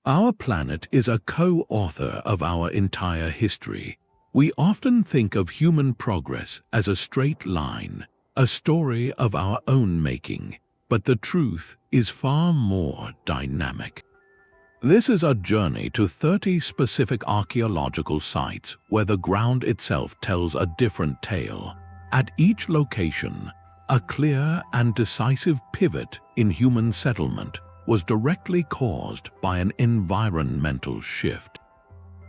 Our planet is a co-author of our entire history. We often think of human progress as a straight line, a story of our own making, but the truth is far more dynamic. This is a journey to 30 specific archaeological sites where the ground itself tells a different tale. At each location, a clear and decisive pivot in human settlement was directly caused by an environmental shift.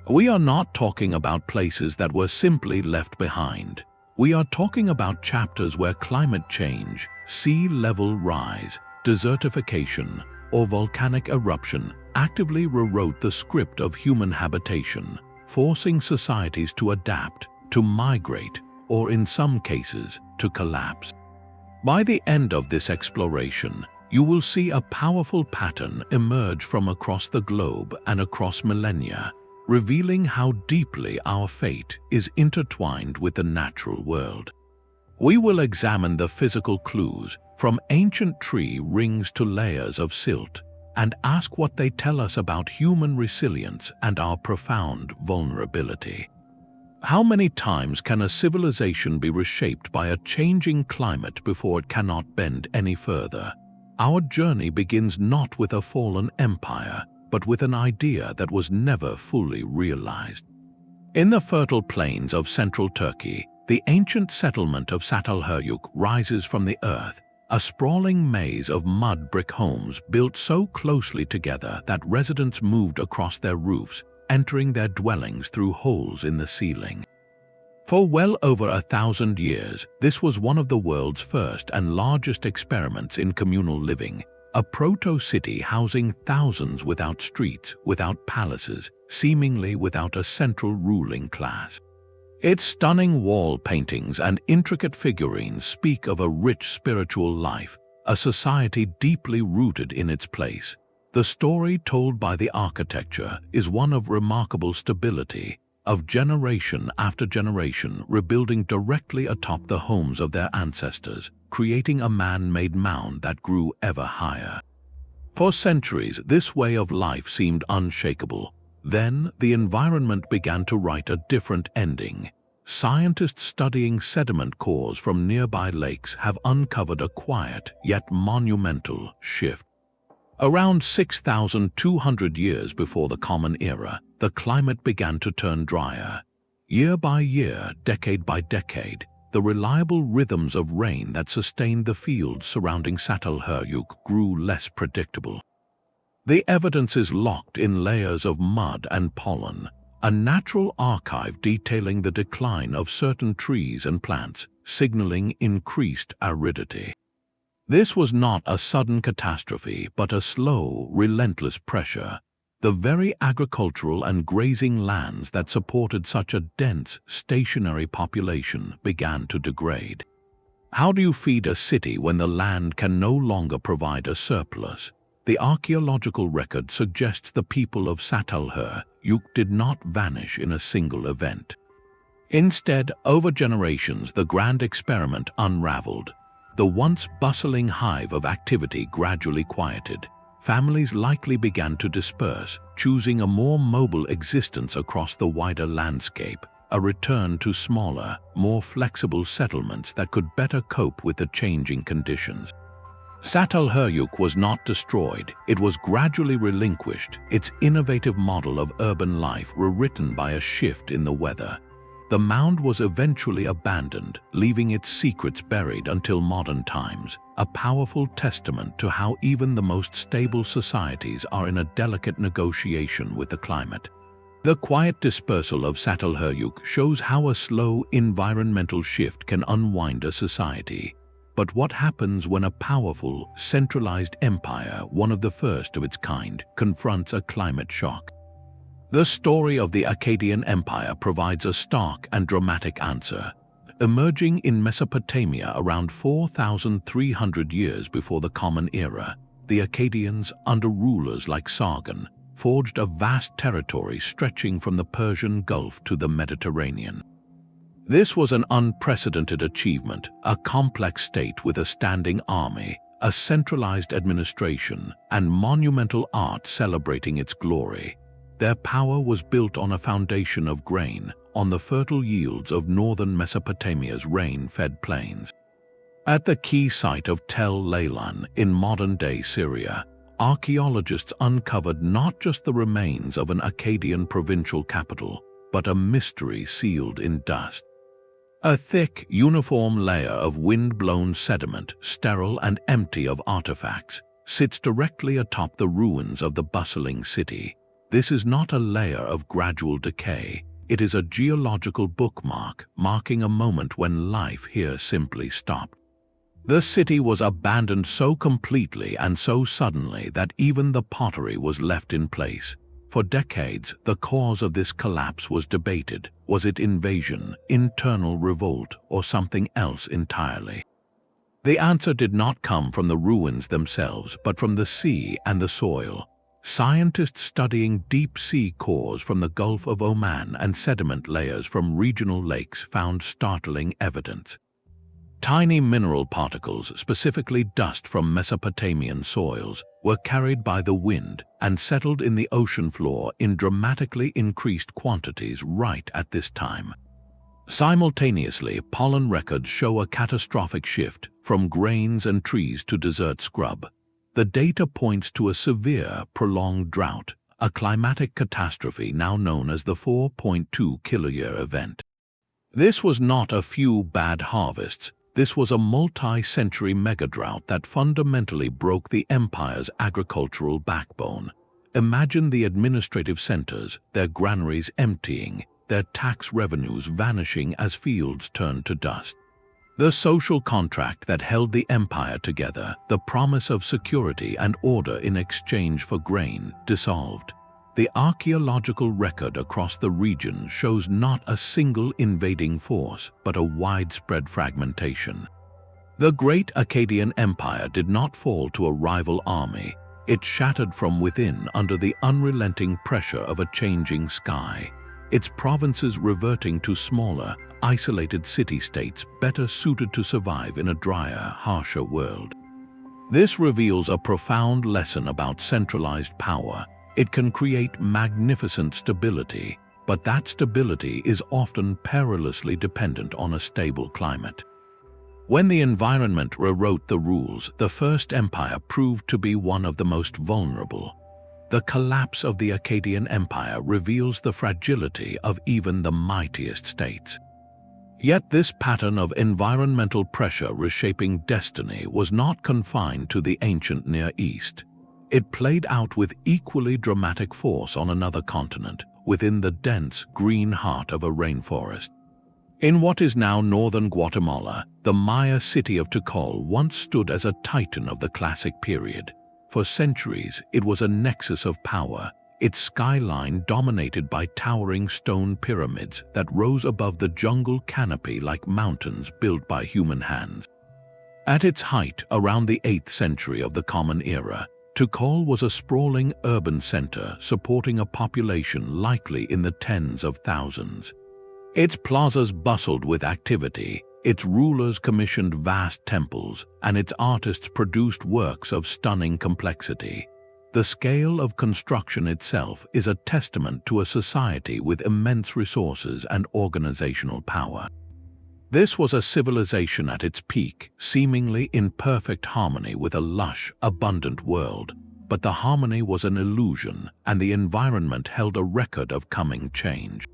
We are not talking about places that were simply left behind. We are talking about chapters where climate change, sea level rise, desertification, or volcanic eruption actively rewrote the script of human habitation, forcing societies to adapt, to migrate, or in some cases, to collapse. By the end of this exploration, you will see a powerful pattern emerge from across the globe and across millennia, revealing how deeply our fate is intertwined with the natural world. We will examine the physical clues, from ancient tree rings to layers of silt, and ask what they tell us about human resilience and our profound vulnerability. How many times can a civilization be reshaped by a changing climate before it cannot bend any further? Our journey begins not with a fallen empire, but with an idea that was never fully realized. In the fertile plains of central Turkey, the ancient settlement of Çatalhöyük rises from the earth, a sprawling maze of mud brick homes built so closely together that residents moved across their roofs, entering their dwellings through holes in the ceiling. For well over 1,000 years, this was one of the world's first and largest experiments in communal living, a proto-city housing thousands without streets, without palaces, seemingly without a central ruling class. Its stunning wall paintings and intricate figurines speak of a rich spiritual life, a society deeply rooted in its place. The story told by the architecture is one of remarkable stability, of generation after generation rebuilding directly atop the homes of their ancestors, creating a man-made mound that grew ever higher. For centuries, this way of life seemed unshakable. Then, the environment began to write a different ending. Scientists studying sediment cores from nearby lakes have uncovered a quiet, yet monumental, shift. Around 6,200 years before the Common Era, the climate began to turn drier. Year by year, decade by decade, the reliable rhythms of rain that sustained the fields surrounding Çatalhöyük grew less predictable. The evidence is locked in layers of mud and pollen, a natural archive detailing the decline of certain trees and plants, signaling increased aridity. This was not a sudden catastrophe, but a slow, relentless pressure. The very agricultural and grazing lands that supported such a dense, stationary population began to degrade. How do you feed a city when the land can no longer provide a surplus? The archaeological record suggests the people of Çatalhöyük did not vanish in a single event. Instead, over generations, the grand experiment unraveled. The once bustling hive of activity gradually quieted. Families likely began to disperse, choosing a more mobile existence across the wider landscape, a return to smaller, more flexible settlements that could better cope with the changing conditions. Çatalhöyük was not destroyed, it was gradually relinquished, its innovative model of urban life rewritten by a shift in the weather. The mound was eventually abandoned, leaving its secrets buried until modern times, a powerful testament to how even the most stable societies are in a delicate negotiation with the climate. The quiet dispersal of Çatalhöyük shows how a slow environmental shift can unwind a society. But what happens when a powerful, centralized empire, one of the first of its kind, confronts a climate shock? The story of the Akkadian Empire provides a stark and dramatic answer. Emerging in Mesopotamia around 4,300 years before the Common Era, the Akkadians, under rulers like Sargon, forged a vast territory stretching from the Persian Gulf to the Mediterranean. This was an unprecedented achievement, a complex state with a standing army, a centralized administration, and monumental art celebrating its glory. Their power was built on a foundation of grain, on the fertile yields of northern Mesopotamia's rain-fed plains. At the key site of Tel Leilan in modern-day Syria, archaeologists uncovered not just the remains of an Akkadian provincial capital, but a mystery sealed in dust. A thick, uniform layer of wind-blown sediment, sterile and empty of artifacts, sits directly atop the ruins of the bustling city. This is not a layer of gradual decay. It is a geological bookmark, marking a moment when life here simply stopped. The city was abandoned so completely and so suddenly that even the pottery was left in place. For decades, the cause of this collapse was debated. Was it invasion, internal revolt, or something else entirely? The answer did not come from the ruins themselves, but from the sea and the soil. Scientists studying deep-sea cores from the Gulf of Oman and sediment layers from regional lakes found startling evidence. Tiny mineral particles, specifically dust from Mesopotamian soils, were carried by the wind and settled in the ocean floor in dramatically increased quantities right at this time. Simultaneously, pollen records show a catastrophic shift from grains and trees to desert scrub. The data points to a severe, prolonged drought, a climatic catastrophe now known as the 4.2 kiloyear event. This was not a few bad harvests. This was a multi-century mega-drought that fundamentally broke the empire's agricultural backbone. Imagine the administrative centers, their granaries emptying, their tax revenues vanishing as fields turned to dust. The social contract that held the empire together, the promise of security and order in exchange for grain, dissolved. The archaeological record across the region shows not a single invading force, but a widespread fragmentation. The great Akkadian Empire did not fall to a rival army. It shattered from within under the unrelenting pressure of a changing sky, its provinces reverting to smaller, isolated city-states better suited to survive in a drier, harsher world. This reveals a profound lesson about centralized power. It can create magnificent stability, but that stability is often perilously dependent on a stable climate. When the environment rewrote the rules, the First Empire proved to be one of the most vulnerable. The collapse of the Akkadian Empire reveals the fragility of even the mightiest states. Yet this pattern of environmental pressure reshaping destiny was not confined to the ancient Near East. It played out with equally dramatic force on another continent, within the dense, green heart of a rainforest. In what is now northern Guatemala, the Maya city of Tikal once stood as a titan of the classic period. For centuries, it was a nexus of power, its skyline dominated by towering stone pyramids that rose above the jungle canopy like mountains built by human hands. At its height, around the 8th century of the Common Era, Tikal was a sprawling urban center supporting a population likely in the tens of thousands. Its plazas bustled with activity, its rulers commissioned vast temples, and its artists produced works of stunning complexity. The scale of construction itself is a testament to a society with immense resources and organizational power. This was a civilization at its peak, seemingly in perfect harmony with a lush, abundant world. But the harmony was an illusion, and the environment held a record of coming change.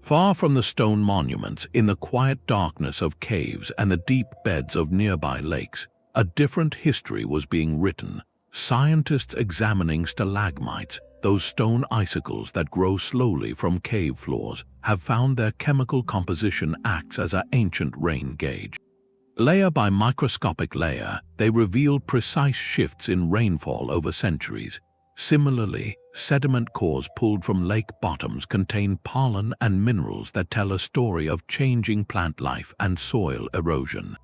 Far from the stone monuments, in the quiet darkness of caves and the deep beds of nearby lakes, a different history was being written. Scientists examining stalagmites, those stone icicles that grow slowly from cave floors, have found their chemical composition acts as an ancient rain gauge. Layer by microscopic layer, they reveal precise shifts in rainfall over centuries. Similarly, sediment cores pulled from lake bottoms contain pollen and minerals that tell a story of changing plant life and soil erosion.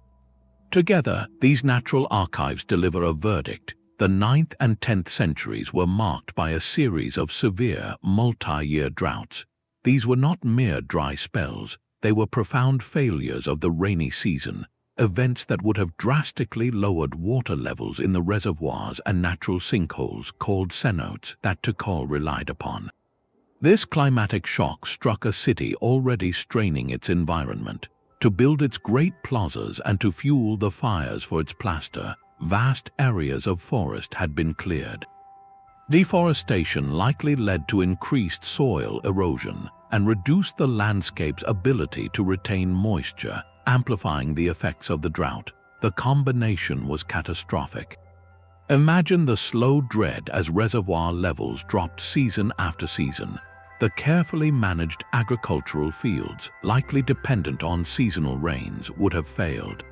Together, these natural archives deliver a verdict. The 9th and 10th centuries were marked by a series of severe, multi-year droughts. These were not mere dry spells, they were profound failures of the rainy season, events that would have drastically lowered water levels in the reservoirs and natural sinkholes called cenotes that Tikal relied upon. This climatic shock struck a city already straining its environment. To build its great plazas and to fuel the fires for its plaster, vast areas of forest had been cleared. Deforestation likely led to increased soil erosion and reduced the landscape's ability to retain moisture, amplifying the effects of the drought. The combination was catastrophic. Imagine the slow dread as reservoir levels dropped season after season. The carefully managed agricultural fields, likely dependent on seasonal rains, would have failed.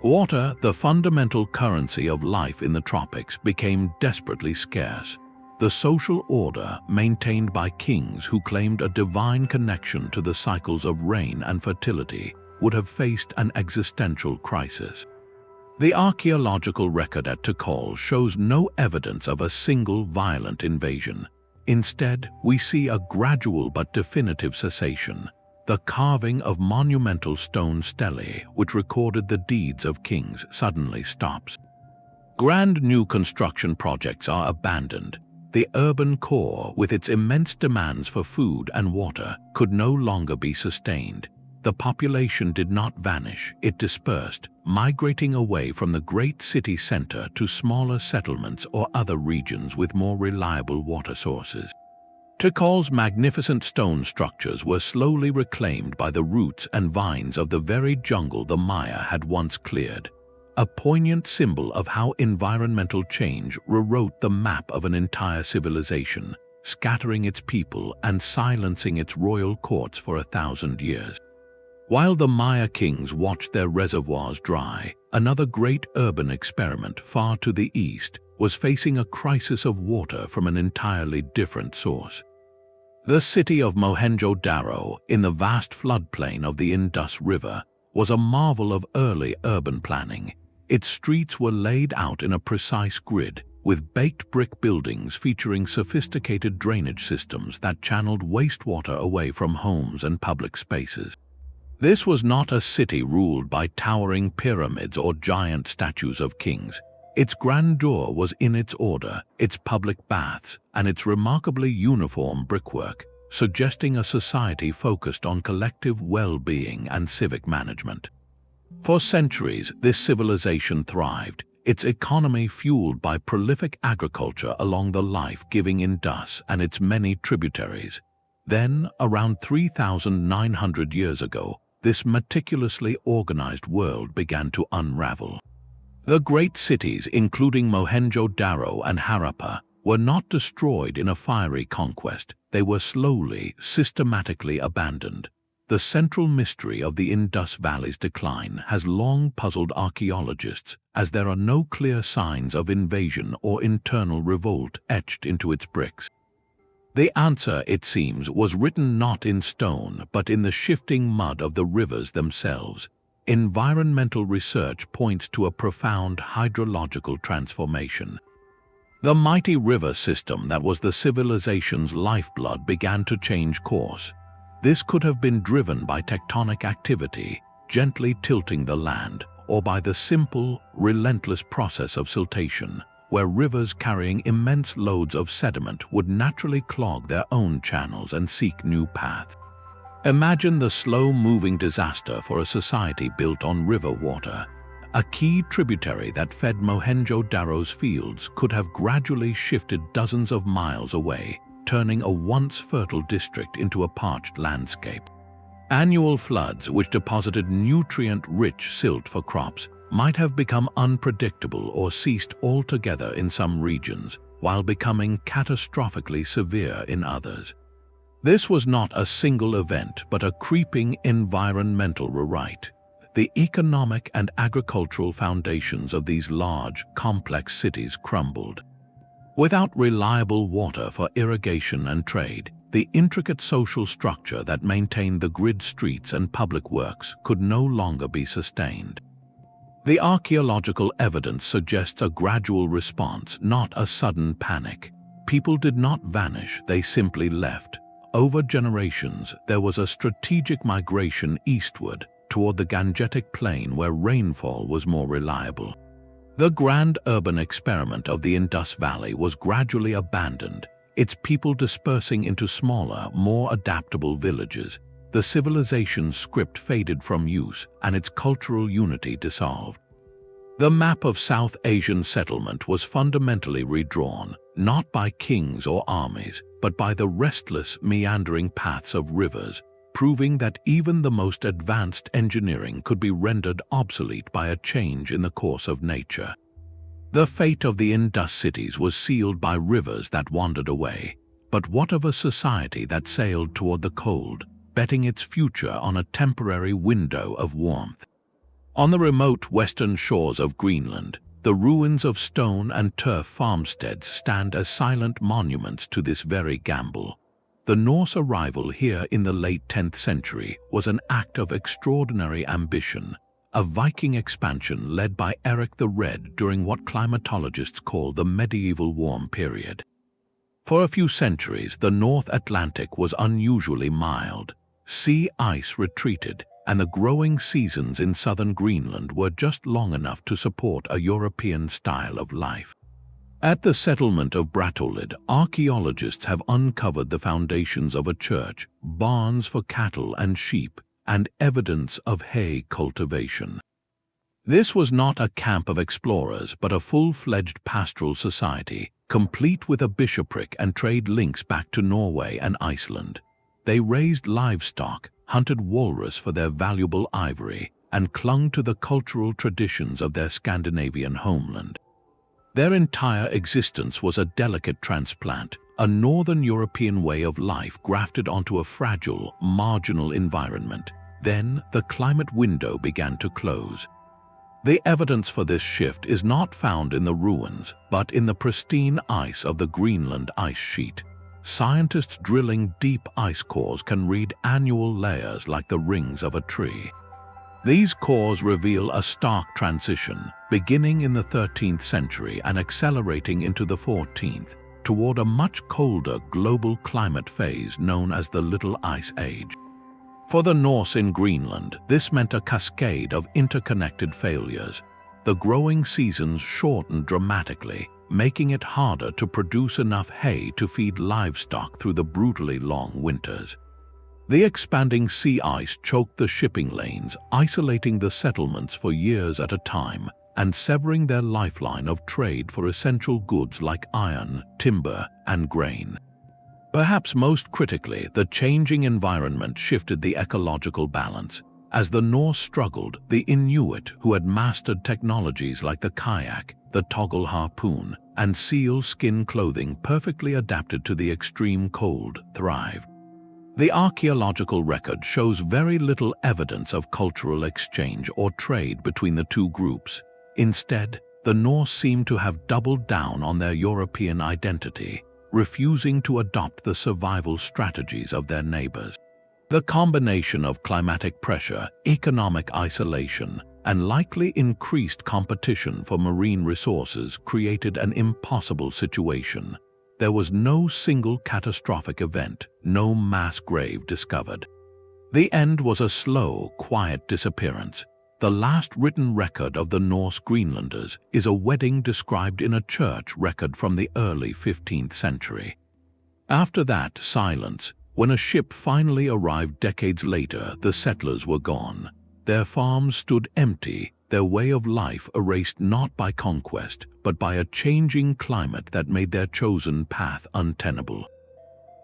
Water, the fundamental currency of life in the tropics, became desperately scarce. The social order, maintained by kings who claimed a divine connection to the cycles of rain and fertility, would have faced an existential crisis. The archaeological record at Tikal shows no evidence of a single violent invasion. Instead, we see a gradual but definitive cessation. The carving of monumental stone stelae, which recorded the deeds of kings, suddenly stops. Grand new construction projects are abandoned. The urban core, with its immense demands for food and water, could no longer be sustained. The population did not vanish, it dispersed, migrating away from the great city center to smaller settlements or other regions with more reliable water sources. Tikal's magnificent stone structures were slowly reclaimed by the roots and vines of the very jungle the Maya had once cleared. A poignant symbol of how environmental change rewrote the map of an entire civilization, scattering its people and silencing its royal courts for 1,000 years. While the Maya kings watched their reservoirs dry, another great urban experiment far to the east was facing a crisis of water from an entirely different source. The city of Mohenjo-daro, in the vast floodplain of the Indus River, was a marvel of early urban planning. Its streets were laid out in a precise grid, with baked brick buildings featuring sophisticated drainage systems that channeled wastewater away from homes and public spaces. This was not a city ruled by towering pyramids or giant statues of kings. Its grandeur was in its order, its public baths, and its remarkably uniform brickwork, suggesting a society focused on collective well-being and civic management. For centuries, this civilization thrived, its economy fueled by prolific agriculture along the life-giving Indus and its many tributaries. Then, around 3,900 years ago, this meticulously organized world began to unravel. The great cities, including Mohenjo-daro and Harappa, were not destroyed in a fiery conquest. They were slowly, systematically abandoned. The central mystery of the Indus Valley's decline has long puzzled archaeologists, as there are no clear signs of invasion or internal revolt etched into its bricks. The answer, it seems, was written not in stone but in the shifting mud of the rivers themselves. Environmental research points to a profound hydrological transformation. The mighty river system that was the civilization's lifeblood began to change course. This could have been driven by tectonic activity, gently tilting the land, or by the simple, relentless process of siltation, where rivers carrying immense loads of sediment would naturally clog their own channels and seek new paths. Imagine the slow-moving disaster for a society built on river water. A key tributary that fed Mohenjo-daro's fields could have gradually shifted dozens of miles away, turning a once fertile district into a parched landscape. Annual floods, which deposited nutrient-rich silt for crops, might have become unpredictable or ceased altogether in some regions, while becoming catastrophically severe in others. This was not a single event, but a creeping environmental rewrite. The economic and agricultural foundations of these large, complex cities crumbled. Without reliable water for irrigation and trade, the intricate social structure that maintained the grid streets and public works could no longer be sustained. The archaeological evidence suggests a gradual response, not a sudden panic. People did not vanish, they simply left. Over generations, there was a strategic migration eastward, toward the Gangetic Plain where rainfall was more reliable. The grand urban experiment of the Indus Valley was gradually abandoned, its people dispersing into smaller, more adaptable villages. The civilization's script faded from use and its cultural unity dissolved. The map of South Asian settlement was fundamentally redrawn, not by kings or armies, but by the restless, meandering paths of rivers, proving that even the most advanced engineering could be rendered obsolete by a change in the course of nature. The fate of the Indus cities was sealed by rivers that wandered away, but what of a society that sailed toward the cold, betting its future on a temporary window of warmth? On the remote western shores of Greenland, the ruins of stone and turf farmsteads stand as silent monuments to this very gamble. The Norse arrival here in the late 10th century was an act of extraordinary ambition, a Viking expansion led by Eric the Red during what climatologists call the medieval warm period. For a few centuries, the North Atlantic was unusually mild. Sea ice retreated, and the growing seasons in southern Greenland were just long enough to support a European style of life. At the settlement of Brattahlid, archaeologists have uncovered the foundations of a church, barns for cattle and sheep, and evidence of hay cultivation. This was not a camp of explorers, but a full-fledged pastoral society, complete with a bishopric and trade links back to Norway and Iceland. They raised livestock, hunted walrus for their valuable ivory, and clung to the cultural traditions of their Scandinavian homeland. Their entire existence was a delicate transplant, a northern European way of life grafted onto a fragile, marginal environment. Then the climate window began to close. The evidence for this shift is not found in the ruins, but in the pristine ice of the Greenland ice sheet. Scientists drilling deep ice cores can read annual layers like the rings of a tree. These cores reveal a stark transition, beginning in the 13th century and accelerating into the 14th, toward a much colder global climate phase known as the Little Ice Age. For the Norse in Greenland, this meant a cascade of interconnected failures. The growing seasons shortened dramatically, making it harder to produce enough hay to feed livestock through the brutally long winters. The expanding sea ice choked the shipping lanes, isolating the settlements for years at a time and severing their lifeline of trade for essential goods like iron, timber, and grain. Perhaps most critically, the changing environment shifted the ecological balance. As the Norse struggled, the Inuit, who had mastered technologies like the kayak, the toggle harpoon, and seal skin clothing perfectly adapted to the extreme cold, thrived. The archaeological record shows very little evidence of cultural exchange or trade between the two groups. Instead, the Norse seem to have doubled down on their European identity, refusing to adopt the survival strategies of their neighbors. The combination of climatic pressure, economic isolation, and likely increased competition for marine resources created an impossible situation. There was no single catastrophic event, no mass grave discovered. The end was a slow, quiet disappearance. The last written record of the Norse Greenlanders is a wedding described in a church record from the early 15th century. After that, silence. When a ship finally arrived decades later, the settlers were gone. Their farms stood empty, their way of life erased not by conquest, but by a changing climate that made their chosen path untenable.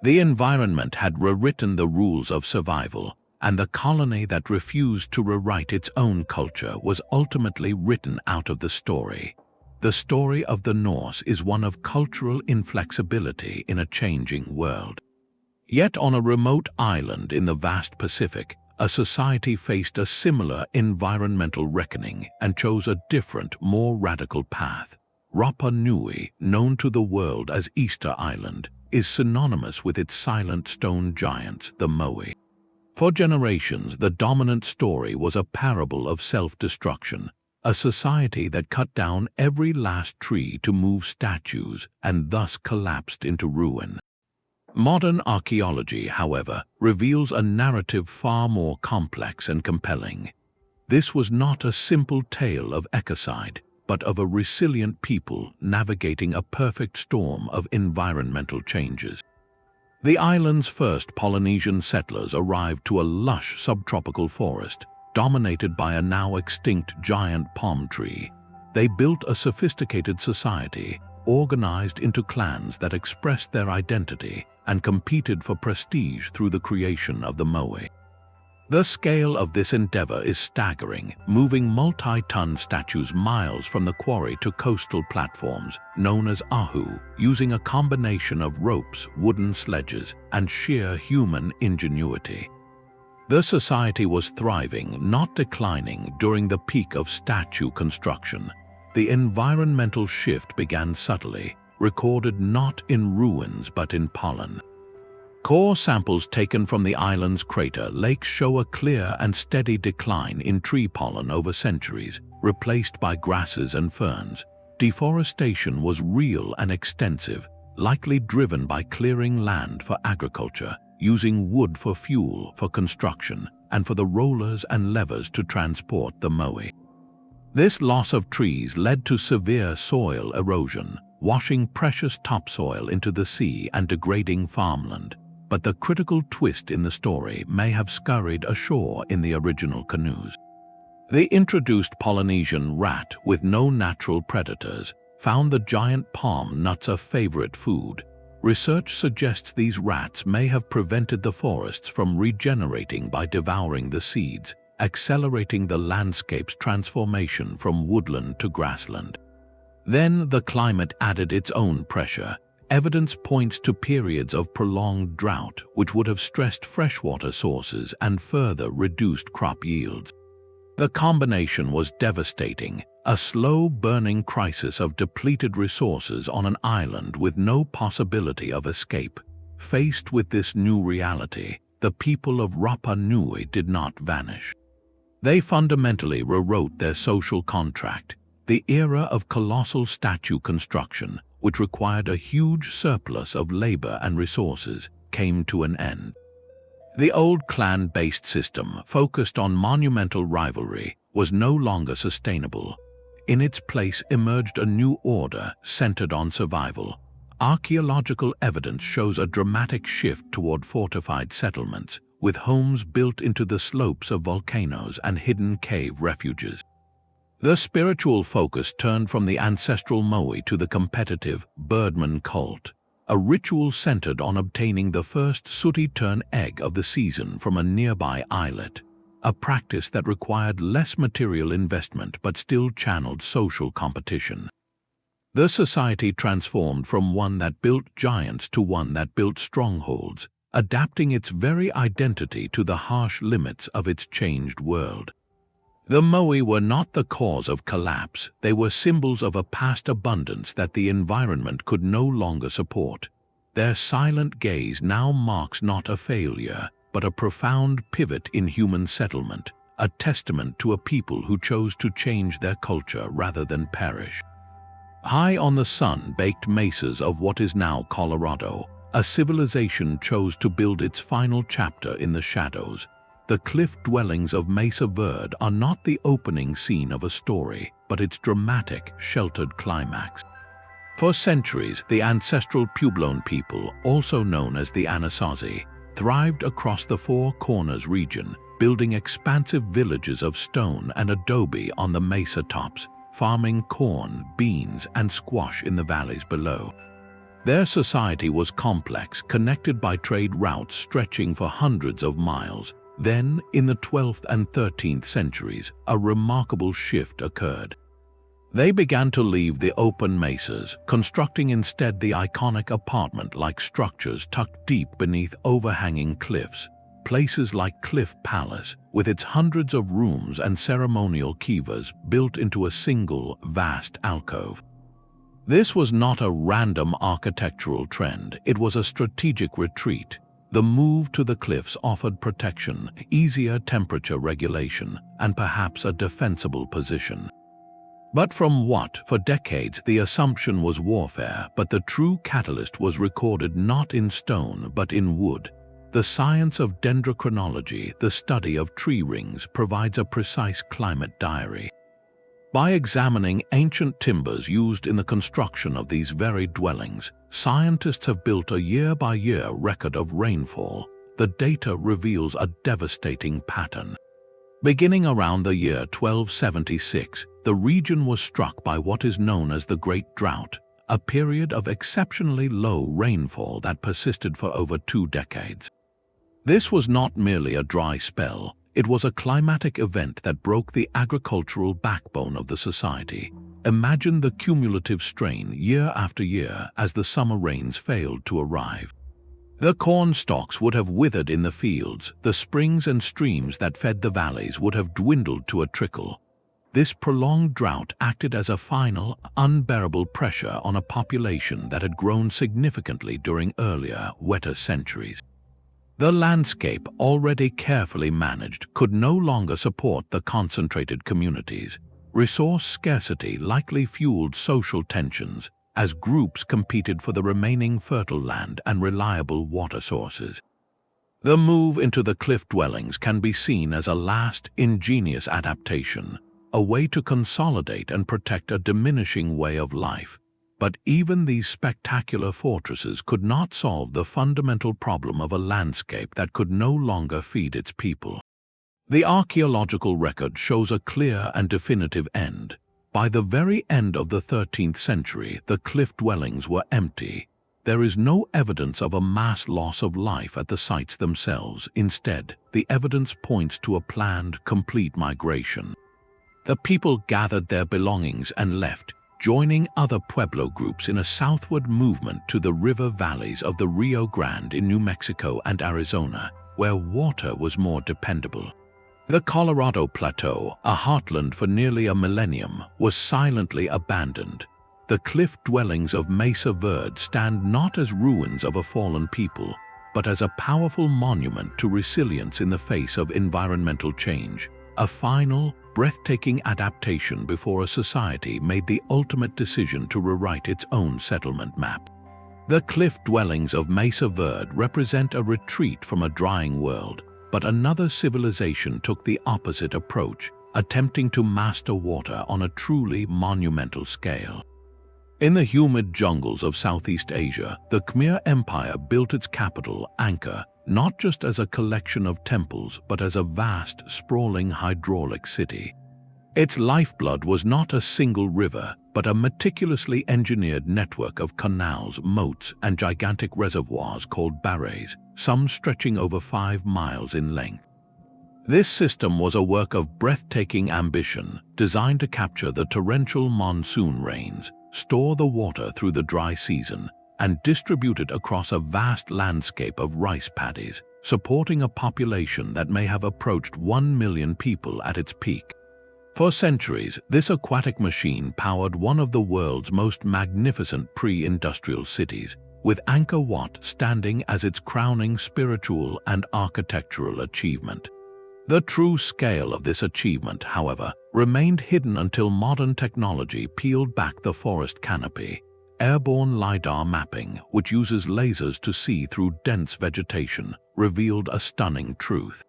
The environment had rewritten the rules of survival, and the colony that refused to rewrite its own culture was ultimately written out of the story. The story of the Norse is one of cultural inflexibility in a changing world. Yet on a remote island in the vast Pacific, a society faced a similar environmental reckoning and chose a different, more radical path. Rapa Nui, known to the world as Easter Island, is synonymous with its silent stone giants, the Moche. For generations, the dominant story was a parable of self-destruction, a society that cut down every last tree to move statues and thus collapsed into ruin. Modern archaeology, however, reveals a narrative far more complex and compelling. This was not a simple tale of ecocide, but of a resilient people navigating a perfect storm of environmental changes. The island's first Polynesian settlers arrived to a lush subtropical forest, dominated by a now extinct giant palm tree. They built a sophisticated society, organized into clans that expressed their identity and competed for prestige through the creation of the moe. The scale of this endeavor is staggering, moving multi-ton statues miles from the quarry to coastal platforms, known as ahu, using a combination of ropes, wooden sledges, and sheer human ingenuity. The society was thriving, not declining, during the peak of statue construction. The environmental shift began subtly, recorded not in ruins but in pollen. Core samples taken from the island's crater lakes show a clear and steady decline in tree pollen over centuries, replaced by grasses and ferns. Deforestation was real and extensive, likely driven by clearing land for agriculture, using wood for fuel for construction, and for the rollers and levers to transport the moe. This loss of trees led to severe soil erosion, washing precious topsoil into the sea and degrading farmland. But the critical twist in the story may have scurried ashore in the original canoes. The introduced Polynesian rat, with no natural predators, found the giant palm nuts a favorite food. Research suggests these rats may have prevented the forests from regenerating by devouring the seeds, accelerating the landscape's transformation from woodland to grassland. Then the climate added its own pressure. Evidence points to periods of prolonged drought, which would have stressed freshwater sources and further reduced crop yields. The combination was devastating, a slow-burning crisis of depleted resources on an island with no possibility of escape. Faced with this new reality, the people of Rapa Nui did not vanish. They fundamentally rewrote their social contract. The era of colossal statue construction, which required a huge surplus of labor and resources, came to an end. The old clan-based system, focused on monumental rivalry, was no longer sustainable. In its place emerged a new order centered on survival. Archaeological evidence shows a dramatic shift toward fortified settlements, with homes built into the slopes of volcanoes and hidden cave refuges. The spiritual focus turned from the ancestral moe to the competitive birdman cult, a ritual centered on obtaining the first sooty-tern egg of the season from a nearby islet, a practice that required less material investment but still channeled social competition. The society transformed from one that built giants to one that built strongholds, adapting its very identity to the harsh limits of its changed world. The moe were not the cause of collapse, they were symbols of a past abundance that the environment could no longer support. Their silent gaze now marks not a failure, but a profound pivot in human settlement, a testament to a people who chose to change their culture rather than perish. High on the sun-baked mesas of what is now Colorado, a civilization chose to build its final chapter in the shadows. The cliff dwellings of Mesa Verde are not the opening scene of a story, but its dramatic, sheltered climax. For centuries, the ancestral Puebloan people, also known as the Anasazi, thrived across the Four Corners region, building expansive villages of stone and adobe on the mesa tops, farming corn, beans, and squash in the valleys below. Their society was complex, connected by trade routes stretching for hundreds of miles. Then, in the 12th and 13th centuries, a remarkable shift occurred. They began to leave the open mesas, constructing instead the iconic apartment-like structures tucked deep beneath overhanging cliffs. Places like Cliff Palace, with its hundreds of rooms and ceremonial kivas built into a single, vast alcove. This was not a random architectural trend, it was a strategic retreat. The move to the cliffs offered protection, easier temperature regulation, and perhaps a defensible position. But from what, for decades, the assumption was warfare, but the true catalyst was recorded not in stone but in wood. The science of dendrochronology, the study of tree rings, provides a precise climate diary. By examining ancient timbers used in the construction of these very dwellings, scientists have built a year-by-year record of rainfall. The data reveals a devastating pattern. Beginning around the year 1276, the region was struck by what is known as the Great Drought, a period of exceptionally low rainfall that persisted for over 2 decades. This was not merely a dry spell, it was a climatic event that broke the agricultural backbone of the society. Imagine the cumulative strain year after year as the summer rains failed to arrive. The corn stalks would have withered in the fields, the springs and streams that fed the valleys would have dwindled to a trickle. This prolonged drought acted as a final, unbearable pressure on a population that had grown significantly during earlier, wetter centuries. The landscape, already carefully managed, could no longer support the concentrated communities. Resource scarcity likely fueled social tensions as groups competed for the remaining fertile land and reliable water sources. The move into the cliff dwellings can be seen as a last, ingenious adaptation, a way to consolidate and protect a diminishing way of life. But even these spectacular fortresses could not solve the fundamental problem of a landscape that could no longer feed its people. The archaeological record shows a clear and definitive end. By the very end of the 13th century, the cliff dwellings were empty. There is no evidence of a mass loss of life at the sites themselves. Instead, the evidence points to a planned, complete migration. The people gathered their belongings and left, joining other Pueblo groups in a southward movement to the river valleys of the Rio Grande in New Mexico and Arizona, where water was more dependable. The Colorado Plateau, a heartland for nearly a millennium, was silently abandoned. The cliff dwellings of Mesa Verde stand not as ruins of a fallen people, but as a powerful monument to resilience in the face of environmental change, a final, breathtaking adaptation before a society made the ultimate decision to rewrite its own settlement map. The cliff dwellings of Mesa Verde represent a retreat from a drying world, but another civilization took the opposite approach, attempting to master water on a truly monumental scale. In the humid jungles of Southeast Asia, the Khmer Empire built its capital, Angkor, not just as a collection of temples, but as a vast, sprawling hydraulic city. Its lifeblood was not a single river, but a meticulously engineered network of canals, moats, and gigantic reservoirs called barrays, some stretching over 5 miles in length. This system was a work of breathtaking ambition, designed to capture the torrential monsoon rains, store the water through the dry season, and distribute it across a vast landscape of rice paddies, supporting a population that may have approached 1 million people at its peak. For centuries, this aquatic machine powered one of the world's most magnificent pre-industrial cities, with Angkor Wat standing as its crowning spiritual and architectural achievement. The true scale of this achievement, however, remained hidden until modern technology peeled back the forest canopy. Airborne lidar mapping, which uses lasers to see through dense vegetation, revealed a stunning truth.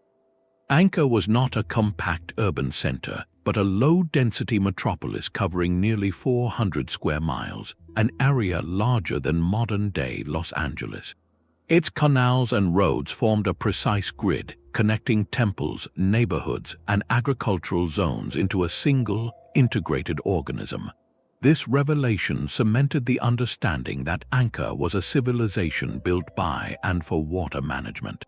Angkor was not a compact urban center, but a low-density metropolis covering nearly 400 square miles, an area larger than modern-day Los Angeles. Its canals and roads formed a precise grid, connecting temples, neighborhoods, and agricultural zones into a single, integrated organism. This revelation cemented the understanding that Angkor was a civilization built by and for water management.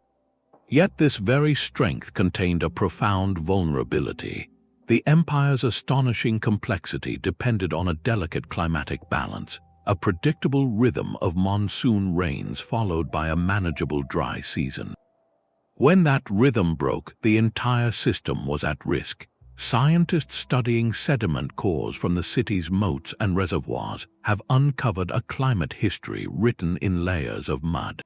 Yet this very strength contained a profound vulnerability. The empire's astonishing complexity depended on a delicate climatic balance, a predictable rhythm of monsoon rains followed by a manageable dry season. When that rhythm broke, the entire system was at risk. Scientists studying sediment cores from the city's moats and reservoirs have uncovered a climate history written in layers of mud.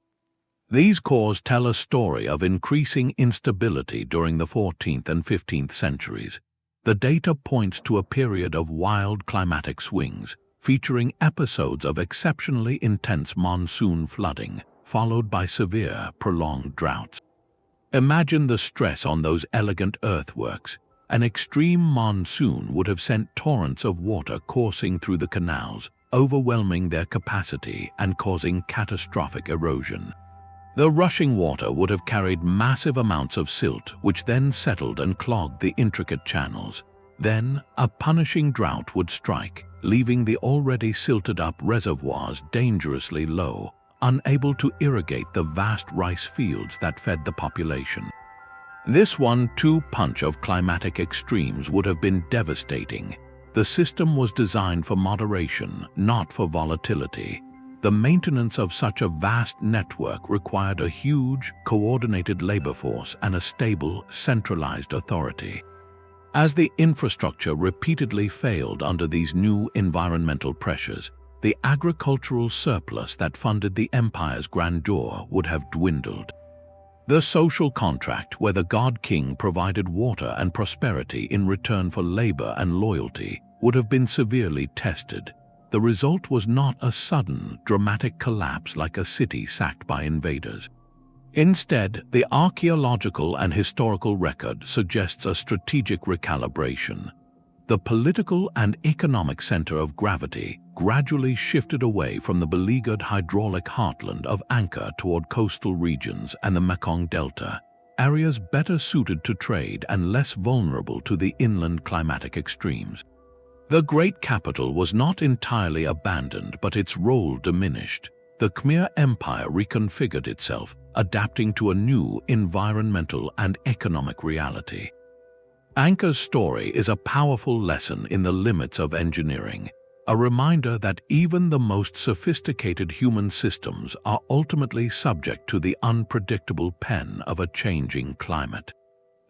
These cores tell a story of increasing instability during the 14th and 15th centuries. The data points to a period of wild climatic swings, featuring episodes of exceptionally intense monsoon flooding, followed by severe, prolonged droughts. Imagine the stress on those elegant earthworks. An extreme monsoon would have sent torrents of water coursing through the canals, overwhelming their capacity and causing catastrophic erosion. The rushing water would have carried massive amounts of silt, which then settled and clogged the intricate channels. Then, a punishing drought would strike, leaving the already silted-up reservoirs dangerously low, unable to irrigate the vast rice fields that fed the population. This 1-2 punch of climatic extremes would have been devastating. The system was designed for moderation, not for volatility. The maintenance of such a vast network required a huge, coordinated labor force and a stable, centralized authority. As the infrastructure repeatedly failed under these new environmental pressures, the agricultural surplus that funded the empire's grandeur would have dwindled. The social contract, where the god-king provided water and prosperity in return for labor and loyalty, would have been severely tested. The result was not a sudden, dramatic collapse like a city sacked by invaders. Instead, the archaeological and historical record suggests a strategic recalibration. The political and economic center of gravity gradually shifted away from the beleaguered hydraulic heartland of Angkor toward coastal regions and the Mekong Delta, areas better suited to trade and less vulnerable to the inland climatic extremes. The great capital was not entirely abandoned, but its role diminished. The Khmer Empire reconfigured itself, adapting to a new environmental and economic reality. Angkor's story is a powerful lesson in the limits of engineering, a reminder that even the most sophisticated human systems are ultimately subject to the unpredictable pen of a changing climate.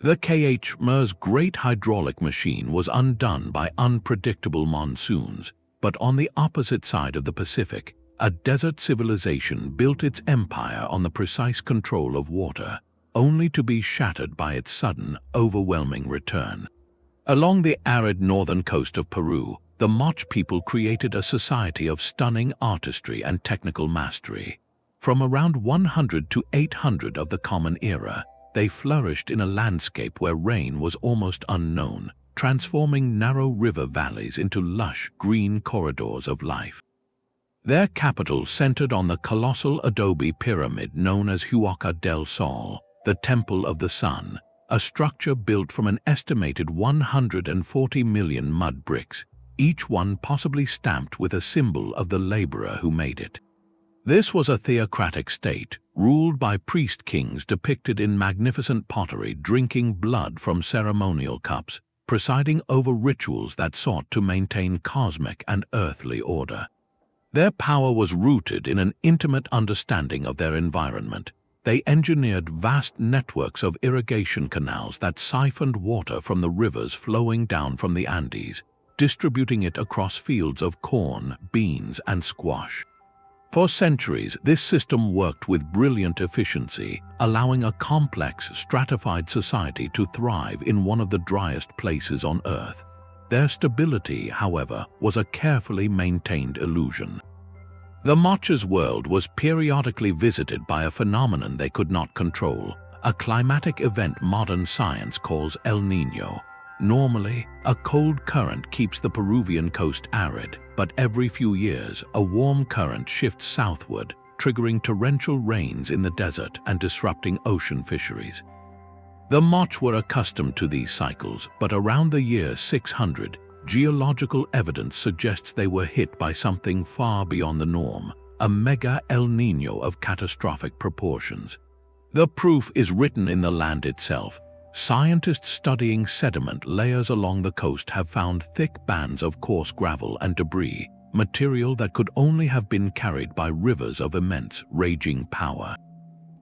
The Khmer's great hydraulic machine was undone by unpredictable monsoons, but on the opposite side of the Pacific, a desert civilization built its empire on the precise control of water, only to be shattered by its sudden, overwhelming return. Along the arid northern coast of Peru, the Moche people created a society of stunning artistry and technical mastery. From around 100 to 800 of the Common Era, they flourished in a landscape where rain was almost unknown, transforming narrow river valleys into lush, green corridors of life. Their capital centered on the colossal adobe pyramid known as Huaca del Sol, the Temple of the Sun, a structure built from an estimated 140 million mud bricks, each one possibly stamped with a symbol of the laborer who made it. This was a theocratic state, ruled by priest-kings depicted in magnificent pottery drinking blood from ceremonial cups, presiding over rituals that sought to maintain cosmic and earthly order. Their power was rooted in an intimate understanding of their environment. They engineered vast networks of irrigation canals that siphoned water from the rivers flowing down from the Andes, distributing it across fields of corn, beans, and squash. For centuries, this system worked with brilliant efficiency, allowing a complex, stratified society to thrive in one of the driest places on Earth. Their stability, however, was a carefully maintained illusion. The Moche's world was periodically visited by a phenomenon they could not control, a climatic event modern science calls El Niño. Normally, a cold current keeps the Peruvian coast arid, but every few years, a warm current shifts southward, triggering torrential rains in the desert and disrupting ocean fisheries. The Moche were accustomed to these cycles, but around the year 600, geological evidence suggests they were hit by something far beyond the norm, a mega El Niño of catastrophic proportions. The proof is written in the land itself. Scientists studying sediment layers along the coast have found thick bands of coarse gravel and debris, material that could only have been carried by rivers of immense, raging power.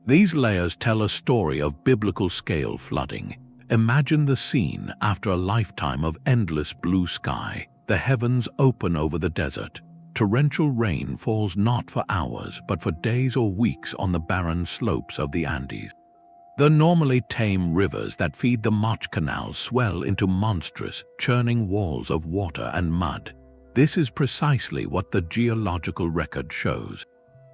These layers tell a story of biblical-scale flooding. Imagine the scene after a lifetime of endless blue sky. The heavens open over the desert. Torrential rain falls not for hours, but for days or weeks on the barren slopes of the Andes. The normally tame rivers that feed the Moche Canal swell into monstrous, churning walls of water and mud. This is precisely what the geological record shows.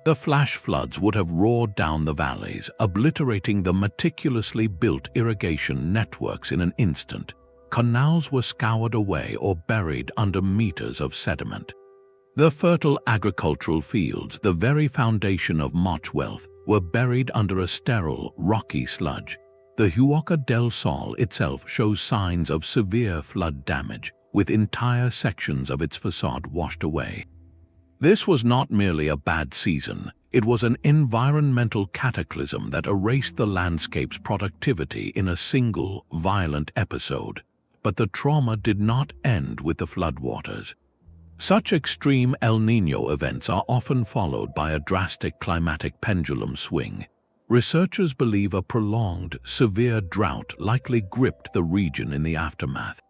The flash floods would have roared down the valleys, obliterating the meticulously built irrigation networks in an instant. Canals were scoured away or buried under meters of sediment. The fertile agricultural fields, the very foundation of Moche wealth, were buried under a sterile, rocky sludge. The Huaca del Sol itself shows signs of severe flood damage, with entire sections of its facade washed away. This was not merely a bad season, it was an environmental cataclysm that erased the landscape's productivity in a single, violent episode. But the trauma did not end with the floodwaters. Such extreme El Niño events are often followed by a drastic climatic pendulum swing. Researchers believe a prolonged, severe drought likely gripped the region in the aftermath.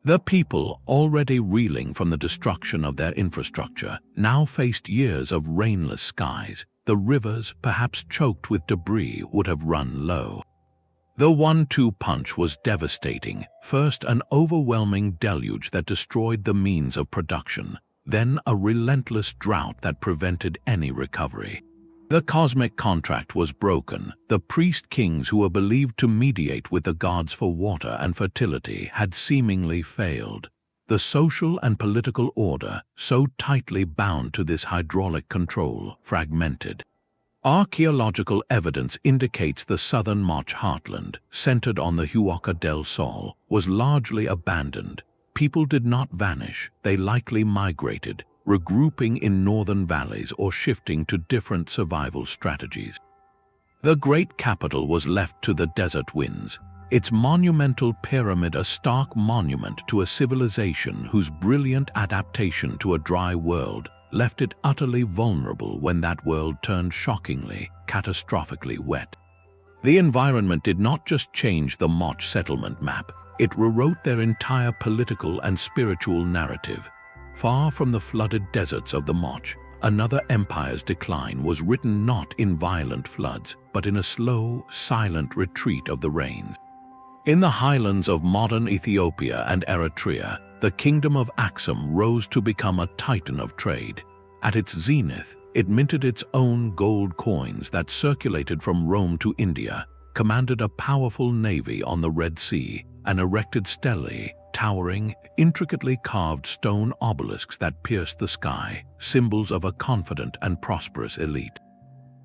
The people, already reeling from the destruction of their infrastructure, now faced years of rainless skies. The rivers, perhaps choked with debris, would have run low. The 1-2 punch was devastating. First, an overwhelming deluge that destroyed the means of production, then a relentless drought that prevented any recovery. The cosmic contract was broken. The priest-kings who were believed to mediate with the gods for water and fertility had seemingly failed. The social and political order, so tightly bound to this hydraulic control, fragmented. Archaeological evidence indicates the southern Moche heartland, centered on the Huaca del Sol, was largely abandoned. People did not vanish, they likely migrated, regrouping in northern valleys or shifting to different survival strategies. The great capital was left to the desert winds, its monumental pyramid a stark monument to a civilization whose brilliant adaptation to a dry world left it utterly vulnerable when that world turned shockingly, catastrophically wet. The environment did not just change the Moche settlement map, it rewrote their entire political and spiritual narrative. Far from the flooded deserts of the Moche, another empire's decline was written not in violent floods, but in a slow, silent retreat of the rains. In the highlands of modern Ethiopia and Eritrea, the kingdom of Aksum rose to become a titan of trade. At its zenith, it minted its own gold coins that circulated from Rome to India, commanded a powerful navy on the Red Sea, and erected stelae, towering, intricately carved stone obelisks that pierced the sky, symbols of a confident and prosperous elite.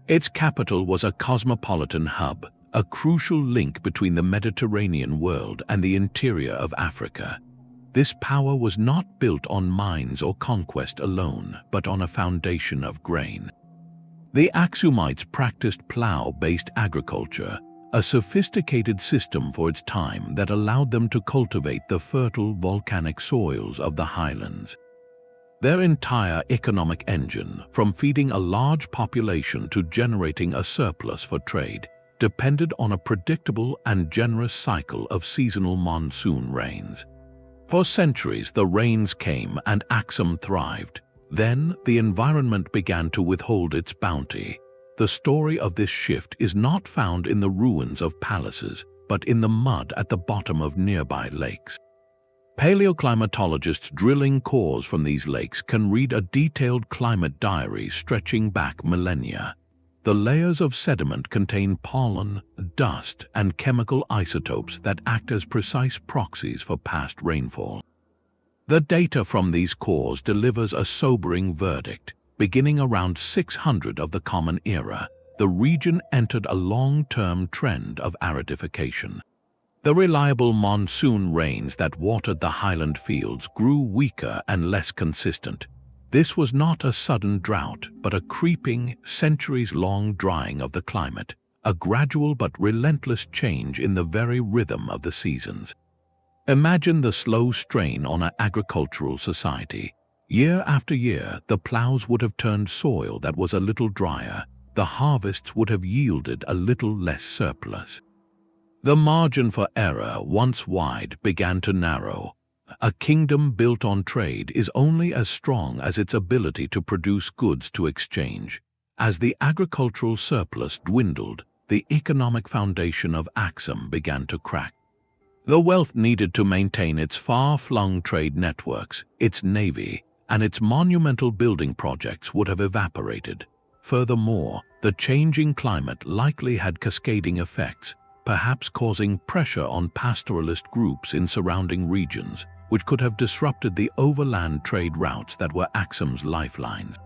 Its capital was a cosmopolitan hub, a crucial link between the Mediterranean world and the interior of Africa. This power was not built on mines or conquest alone, but on a foundation of grain. The Aksumites practiced plow-based agriculture, a sophisticated system for its time that allowed them to cultivate the fertile volcanic soils of the highlands. Their entire economic engine, from feeding a large population to generating a surplus for trade, depended on a predictable and generous cycle of seasonal monsoon rains. For centuries, the rains came and Aksum thrived. Then, the environment began to withhold its bounty. The story of this shift is not found in the ruins of palaces, but in the mud at the bottom of nearby lakes. Paleoclimatologists drilling cores from these lakes can read a detailed climate diary stretching back millennia. The layers of sediment contain pollen, dust, and chemical isotopes that act as precise proxies for past rainfall. The data from these cores delivers a sobering verdict. Beginning around 600 of the Common Era, the region entered a long-term trend of aridification. The reliable monsoon rains that watered the highland fields grew weaker and less consistent. This was not a sudden drought, but a creeping, centuries-long drying of the climate, a gradual but relentless change in the very rhythm of the seasons. Imagine the slow strain on an agricultural society. Year after year, the plows would have turned soil that was a little drier, the harvests would have yielded a little less surplus. The margin for error, once wide, began to narrow. A kingdom built on trade is only as strong as its ability to produce goods to exchange. As the agricultural surplus dwindled, the economic foundation of Aksum began to crack. The wealth needed to maintain its far-flung trade networks, its navy, and its monumental building projects would have evaporated. Furthermore, the changing climate likely had cascading effects, perhaps causing pressure on pastoralist groups in surrounding regions, which could have disrupted the overland trade routes that were Aksum's lifelines.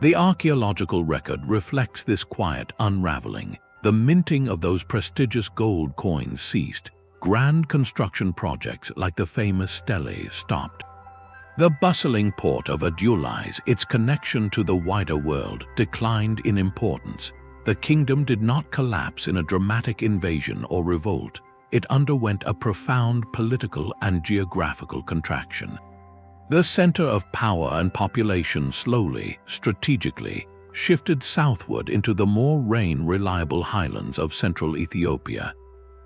The archaeological record reflects this quiet unraveling. The minting of those prestigious gold coins ceased. Grand construction projects like the famous stele stopped. The bustling port of Adulis, its connection to the wider world, declined in importance. The kingdom did not collapse in a dramatic invasion or revolt. It underwent a profound political and geographical contraction. The center of power and population slowly, strategically, shifted southward into the more rain-reliable highlands of central Ethiopia.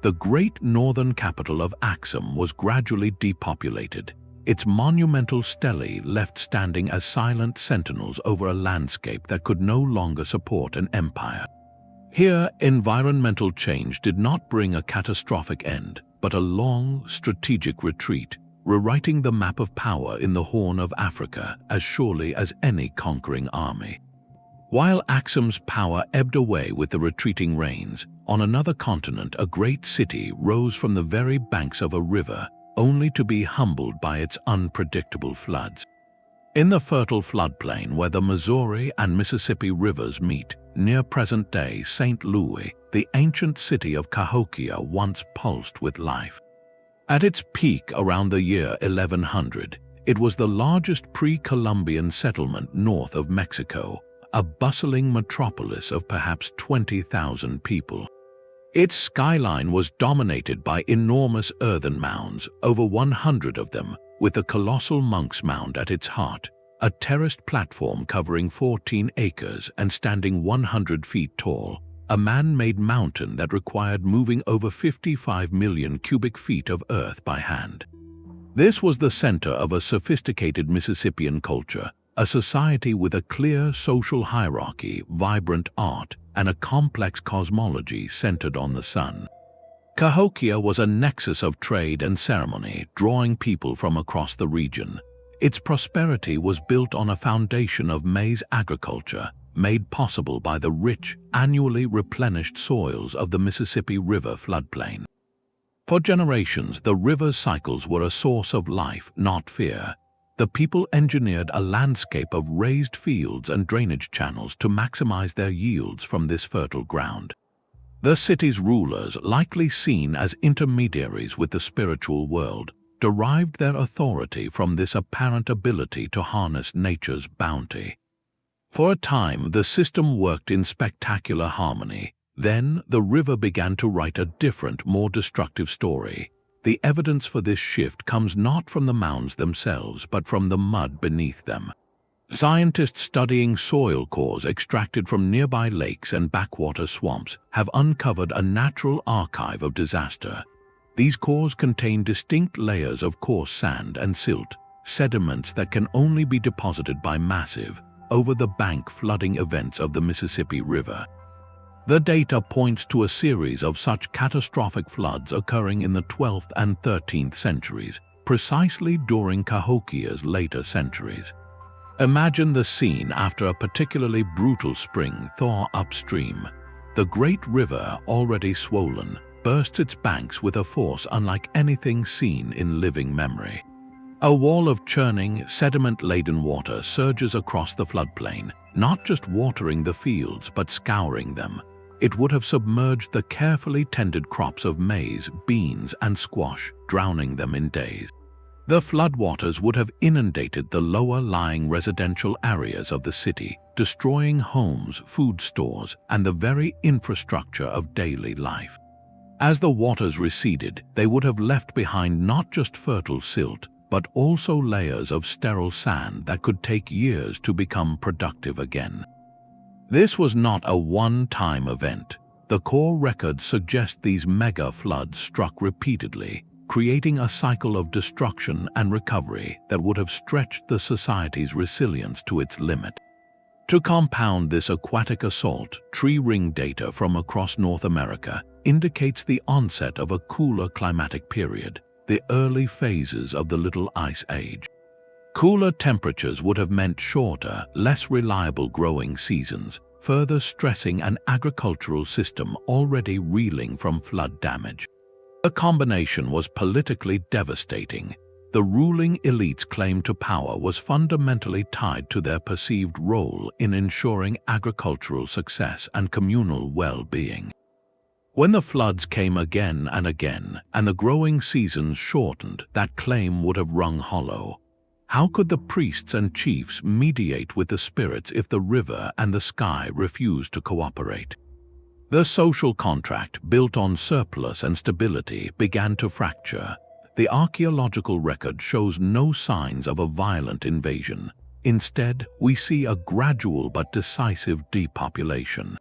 The great northern capital of Aksum was gradually depopulated, its monumental stelae left standing as silent sentinels over a landscape that could no longer support an empire. Here, environmental change did not bring a catastrophic end, but a long, strategic retreat, rewriting the map of power in the Horn of Africa as surely as any conquering army. While Aksum's power ebbed away with the retreating rains, on another continent a great city rose from the very banks of a river, only to be humbled by its unpredictable floods. In the fertile floodplain where the Missouri and Mississippi rivers meet, near present-day St. Louis, the ancient city of Cahokia once pulsed with life. At its peak around the year 1100, it was the largest pre-Columbian settlement north of Mexico, a bustling metropolis of perhaps 20,000 people. Its skyline was dominated by enormous earthen mounds, over 100 of them, with the colossal Monk's Mound at its heart, a terraced platform covering 14 acres and standing 100 feet tall, a man-made mountain that required moving over 55 million cubic feet of earth by hand. This was the center of a sophisticated Mississippian culture, a society with a clear social hierarchy, vibrant art, and a complex cosmology centered on the sun. Cahokia was a nexus of trade and ceremony, drawing people from across the region. Its prosperity was built on a foundation of maize agriculture, made possible by the rich, annually replenished soils of the Mississippi River floodplain. For generations, the river's cycles were a source of life, not fear. The people engineered a landscape of raised fields and drainage channels to maximize their yields from this fertile ground. The city's rulers, likely seen as intermediaries with the spiritual world, derived their authority from this apparent ability to harness nature's bounty. For a time, the system worked in spectacular harmony. Then, the river began to write a different, more destructive story. The evidence for this shift comes not from the mounds themselves, but from the mud beneath them. Scientists studying soil cores extracted from nearby lakes and backwater swamps have uncovered a natural archive of disaster. These cores contain distinct layers of coarse sand and silt, sediments that can only be deposited by massive, over-the-bank flooding events of the Mississippi River. The data points to a series of such catastrophic floods occurring in the 12th and 13th centuries, precisely during Cahokia's later centuries. Imagine the scene after a particularly brutal spring thaw upstream. The great river, already swollen, bursts its banks with a force unlike anything seen in living memory. A wall of churning, sediment-laden water surges across the floodplain, not just watering the fields but scouring them. It would have submerged the carefully tended crops of maize, beans, and squash, drowning them in days. The floodwaters would have inundated the lower-lying residential areas of the city, destroying homes, food stores, and the very infrastructure of daily life. As the waters receded, they would have left behind not just fertile silt, but also layers of sterile sand that could take years to become productive again. This was not a one-time event. The core records suggest these mega-floods struck repeatedly, creating a cycle of destruction and recovery that would have stretched the society's resilience to its limit. To compound this aquatic assault, tree ring data from across North America indicates the onset of a cooler climatic period, the early phases of the Little Ice Age. Cooler temperatures would have meant shorter, less reliable growing seasons, further stressing an agricultural system already reeling from flood damage. The combination was politically devastating. The ruling elite's claim to power was fundamentally tied to their perceived role in ensuring agricultural success and communal well-being. When the floods came again and again, and the growing seasons shortened, that claim would have rung hollow. How could the priests and chiefs mediate with the spirits if the river and the sky refused to cooperate? The social contract, built on surplus and stability, began to fracture. The archaeological record shows no signs of a violent invasion. Instead, we see a gradual but decisive depopulation.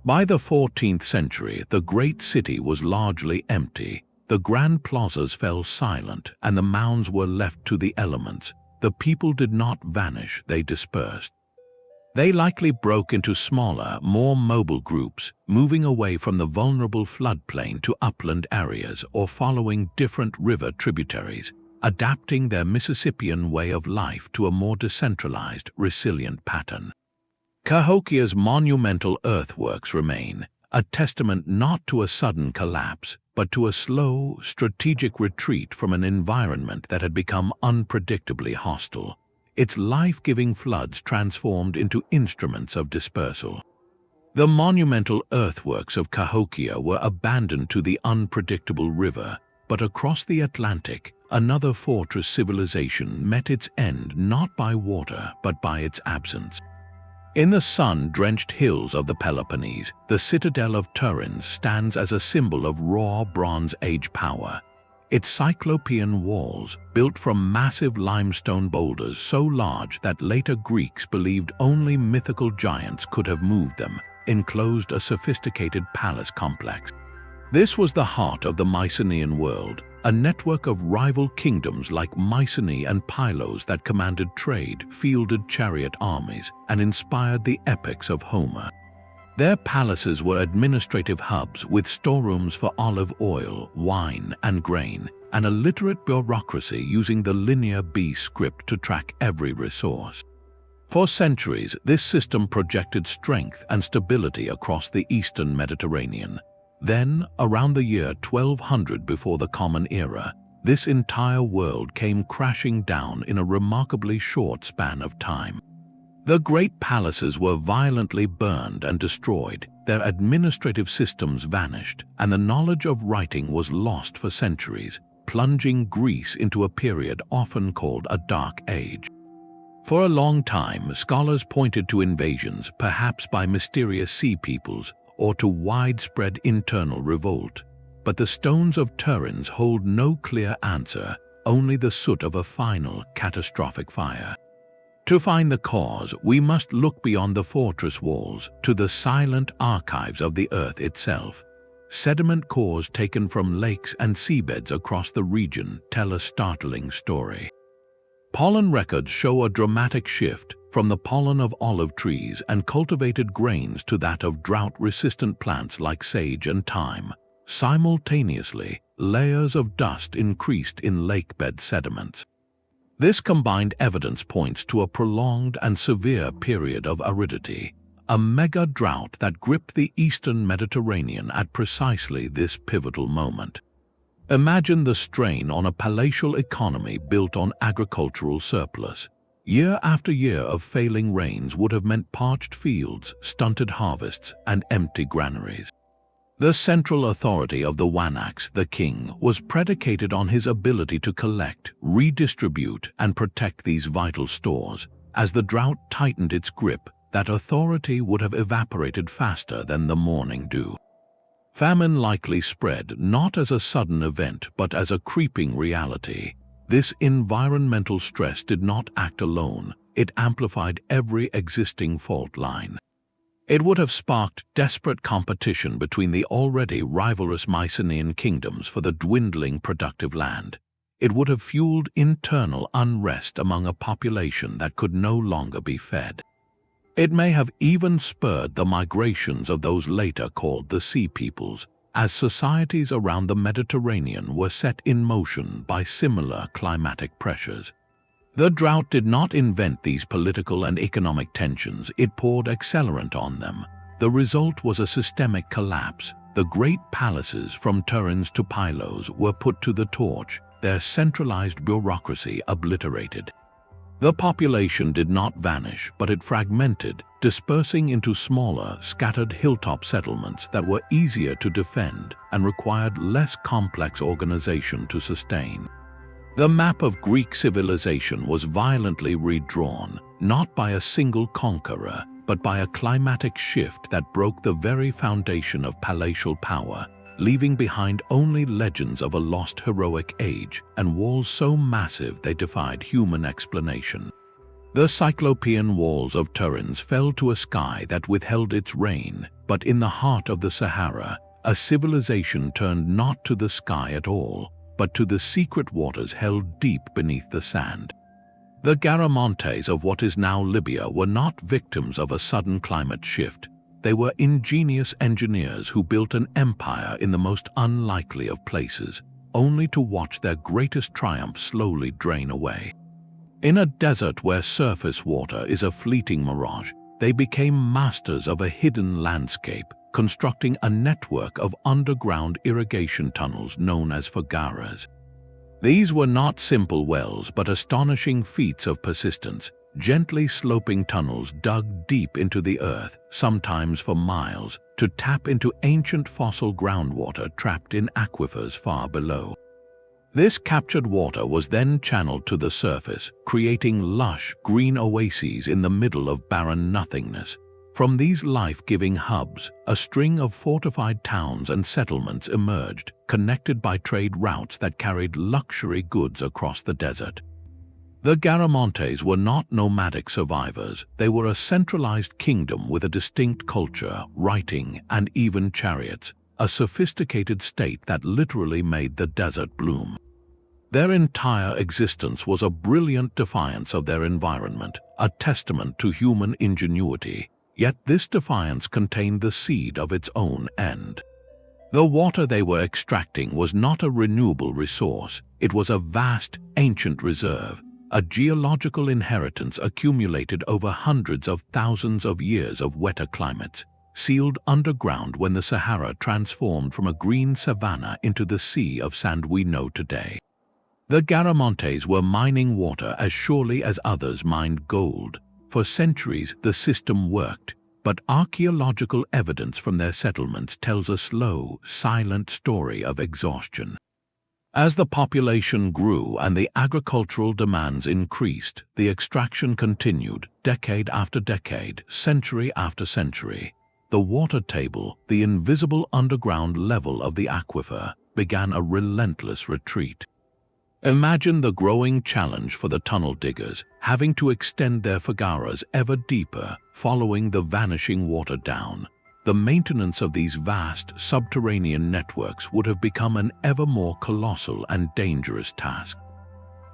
By the 14th century, the great city was largely empty. The grand plazas fell silent, and the mounds were left to the elements. The people did not vanish, they dispersed. They likely broke into smaller, more mobile groups, moving away from the vulnerable floodplain to upland areas or following different river tributaries, adapting their Mississippian way of life to a more decentralized, resilient pattern. Cahokia's monumental earthworks remain, a testament not to a sudden collapse, but to a slow, strategic retreat from an environment that had become unpredictably hostile. Its life-giving floods transformed into instruments of dispersal. The monumental earthworks of Cahokia were abandoned to the unpredictable river, but across the Atlantic, another fortress civilization met its end not by water but by its absence. In the sun-drenched hills of the Peloponnese, the citadel of Turin stands as a symbol of raw Bronze Age power. Its cyclopean walls, built from massive limestone boulders so large that later Greeks believed only mythical giants could have moved them, enclosed a sophisticated palace complex. This was the heart of the Mycenaean world, a network of rival kingdoms like Mycenae and Pylos that commanded trade, fielded chariot armies, and inspired the epics of Homer. Their palaces were administrative hubs with storerooms for olive oil, wine, and grain, and a literate bureaucracy using the Linear B script to track every resource. For centuries, this system projected strength and stability across the eastern Mediterranean. Then, around the year 1200 before the Common Era, this entire world came crashing down in a remarkably short span of time. The great palaces were violently burned and destroyed, their administrative systems vanished, and the knowledge of writing was lost for centuries, plunging Greece into a period often called a Dark Age. For a long time, scholars pointed to invasions, perhaps by mysterious sea peoples, or to widespread internal revolt. But the stones of Turin hold no clear answer, only the soot of a final, catastrophic fire. To find the cause, we must look beyond the fortress walls to the silent archives of the earth itself. Sediment cores taken from lakes and seabeds across the region tell a startling story. Pollen records show a dramatic shift from the pollen of olive trees and cultivated grains to that of drought-resistant plants like sage and thyme. Simultaneously, layers of dust increased in lakebed sediments. This combined evidence points to a prolonged and severe period of aridity, a mega-drought that gripped the eastern Mediterranean at precisely this pivotal moment. Imagine the strain on a palatial economy built on agricultural surplus. Year after year of failing rains would have meant parched fields, stunted harvests, and empty granaries. The central authority of the Wanaks, the king, was predicated on his ability to collect, redistribute, and protect these vital stores. As the drought tightened its grip, that authority would have evaporated faster than the morning dew. Famine likely spread not as a sudden event but as a creeping reality. This environmental stress did not act alone, it amplified every existing fault line. It would have sparked desperate competition between the already rivalrous Mycenaean kingdoms for the dwindling productive land. It would have fueled internal unrest among a population that could no longer be fed. It may have even spurred the migrations of those later called the Sea Peoples, as societies around the Mediterranean were set in motion by similar climatic pressures. The drought did not invent these political and economic tensions, it poured accelerant on them. The result was a systemic collapse. The great palaces from Turins to Pylos were put to the torch, their centralized bureaucracy obliterated. The population did not vanish, but it fragmented, dispersing into smaller, scattered hilltop settlements that were easier to defend and required less complex organization to sustain. The map of Greek civilization was violently redrawn, not by a single conqueror, but by a climatic shift that broke the very foundation of palatial power, leaving behind only legends of a lost heroic age and walls so massive they defied human explanation. The Cyclopean walls of Turins fell to a sky that withheld its rain, but in the heart of the Sahara, a civilization turned not to the sky at all, but to the secret waters held deep beneath the sand. The Garamantes of what is now Libya were not victims of a sudden climate shift. They were ingenious engineers who built an empire in the most unlikely of places, only to watch their greatest triumph slowly drain away. In a desert where surface water is a fleeting mirage, they became masters of a hidden landscape, constructing a network of underground irrigation tunnels known as fagaras. These were not simple wells but astonishing feats of persistence, gently sloping tunnels dug deep into the earth, sometimes for miles, to tap into ancient fossil groundwater trapped in aquifers far below. This captured water was then channeled to the surface, creating lush, green oases in the middle of barren nothingness. From these life-giving hubs, a string of fortified towns and settlements emerged, connected by trade routes that carried luxury goods across the desert. The Garamantes were not nomadic survivors, they were a centralized kingdom with a distinct culture, writing, and even chariots, a sophisticated state that literally made the desert bloom. Their entire existence was a brilliant defiance of their environment, a testament to human ingenuity. Yet this defiance contained the seed of its own end. The water they were extracting was not a renewable resource, it was a vast, ancient reserve, a geological inheritance accumulated over hundreds of thousands of years of wetter climates, sealed underground when the Sahara transformed from a green savanna into the sea of sand we know today. The Garamantes were mining water as surely as others mined gold. For centuries, the system worked, but archaeological evidence from their settlements tells a slow, silent story of exhaustion. As the population grew and the agricultural demands increased, the extraction continued, decade after decade, century after century. The water table, the invisible underground level of the aquifer, began a relentless retreat. Imagine the growing challenge for the tunnel diggers, having to extend their fagaras ever deeper, following the vanishing water down. The maintenance of these vast subterranean networks would have become an ever more colossal and dangerous task.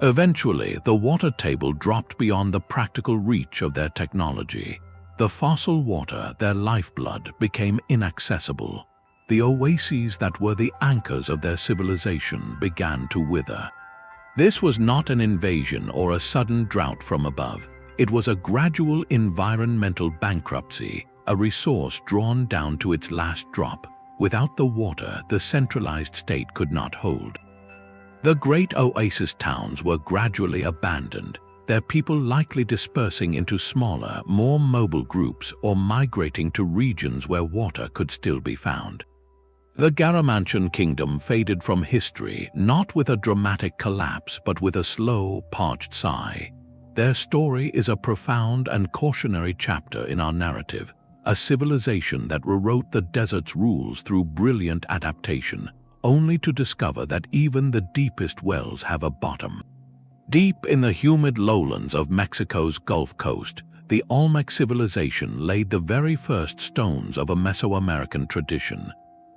Eventually, the water table dropped beyond the practical reach of their technology. The fossil water, their lifeblood, became inaccessible. The oases that were the anchors of their civilization began to wither. This was not an invasion or a sudden drought from above. It was a gradual environmental bankruptcy, a resource drawn down to its last drop. Without the water, the centralized state could not hold. The great oasis towns were gradually abandoned, their people likely dispersing into smaller, more mobile groups or migrating to regions where water could still be found. The Garamantian kingdom faded from history not with a dramatic collapse but with a slow, parched sigh. Their story is a profound and cautionary chapter in our narrative, a civilization that rewrote the desert's rules through brilliant adaptation, only to discover that even the deepest wells have a bottom. Deep in the humid lowlands of Mexico's Gulf Coast, the Olmec civilization laid the very first stones of a Mesoamerican tradition.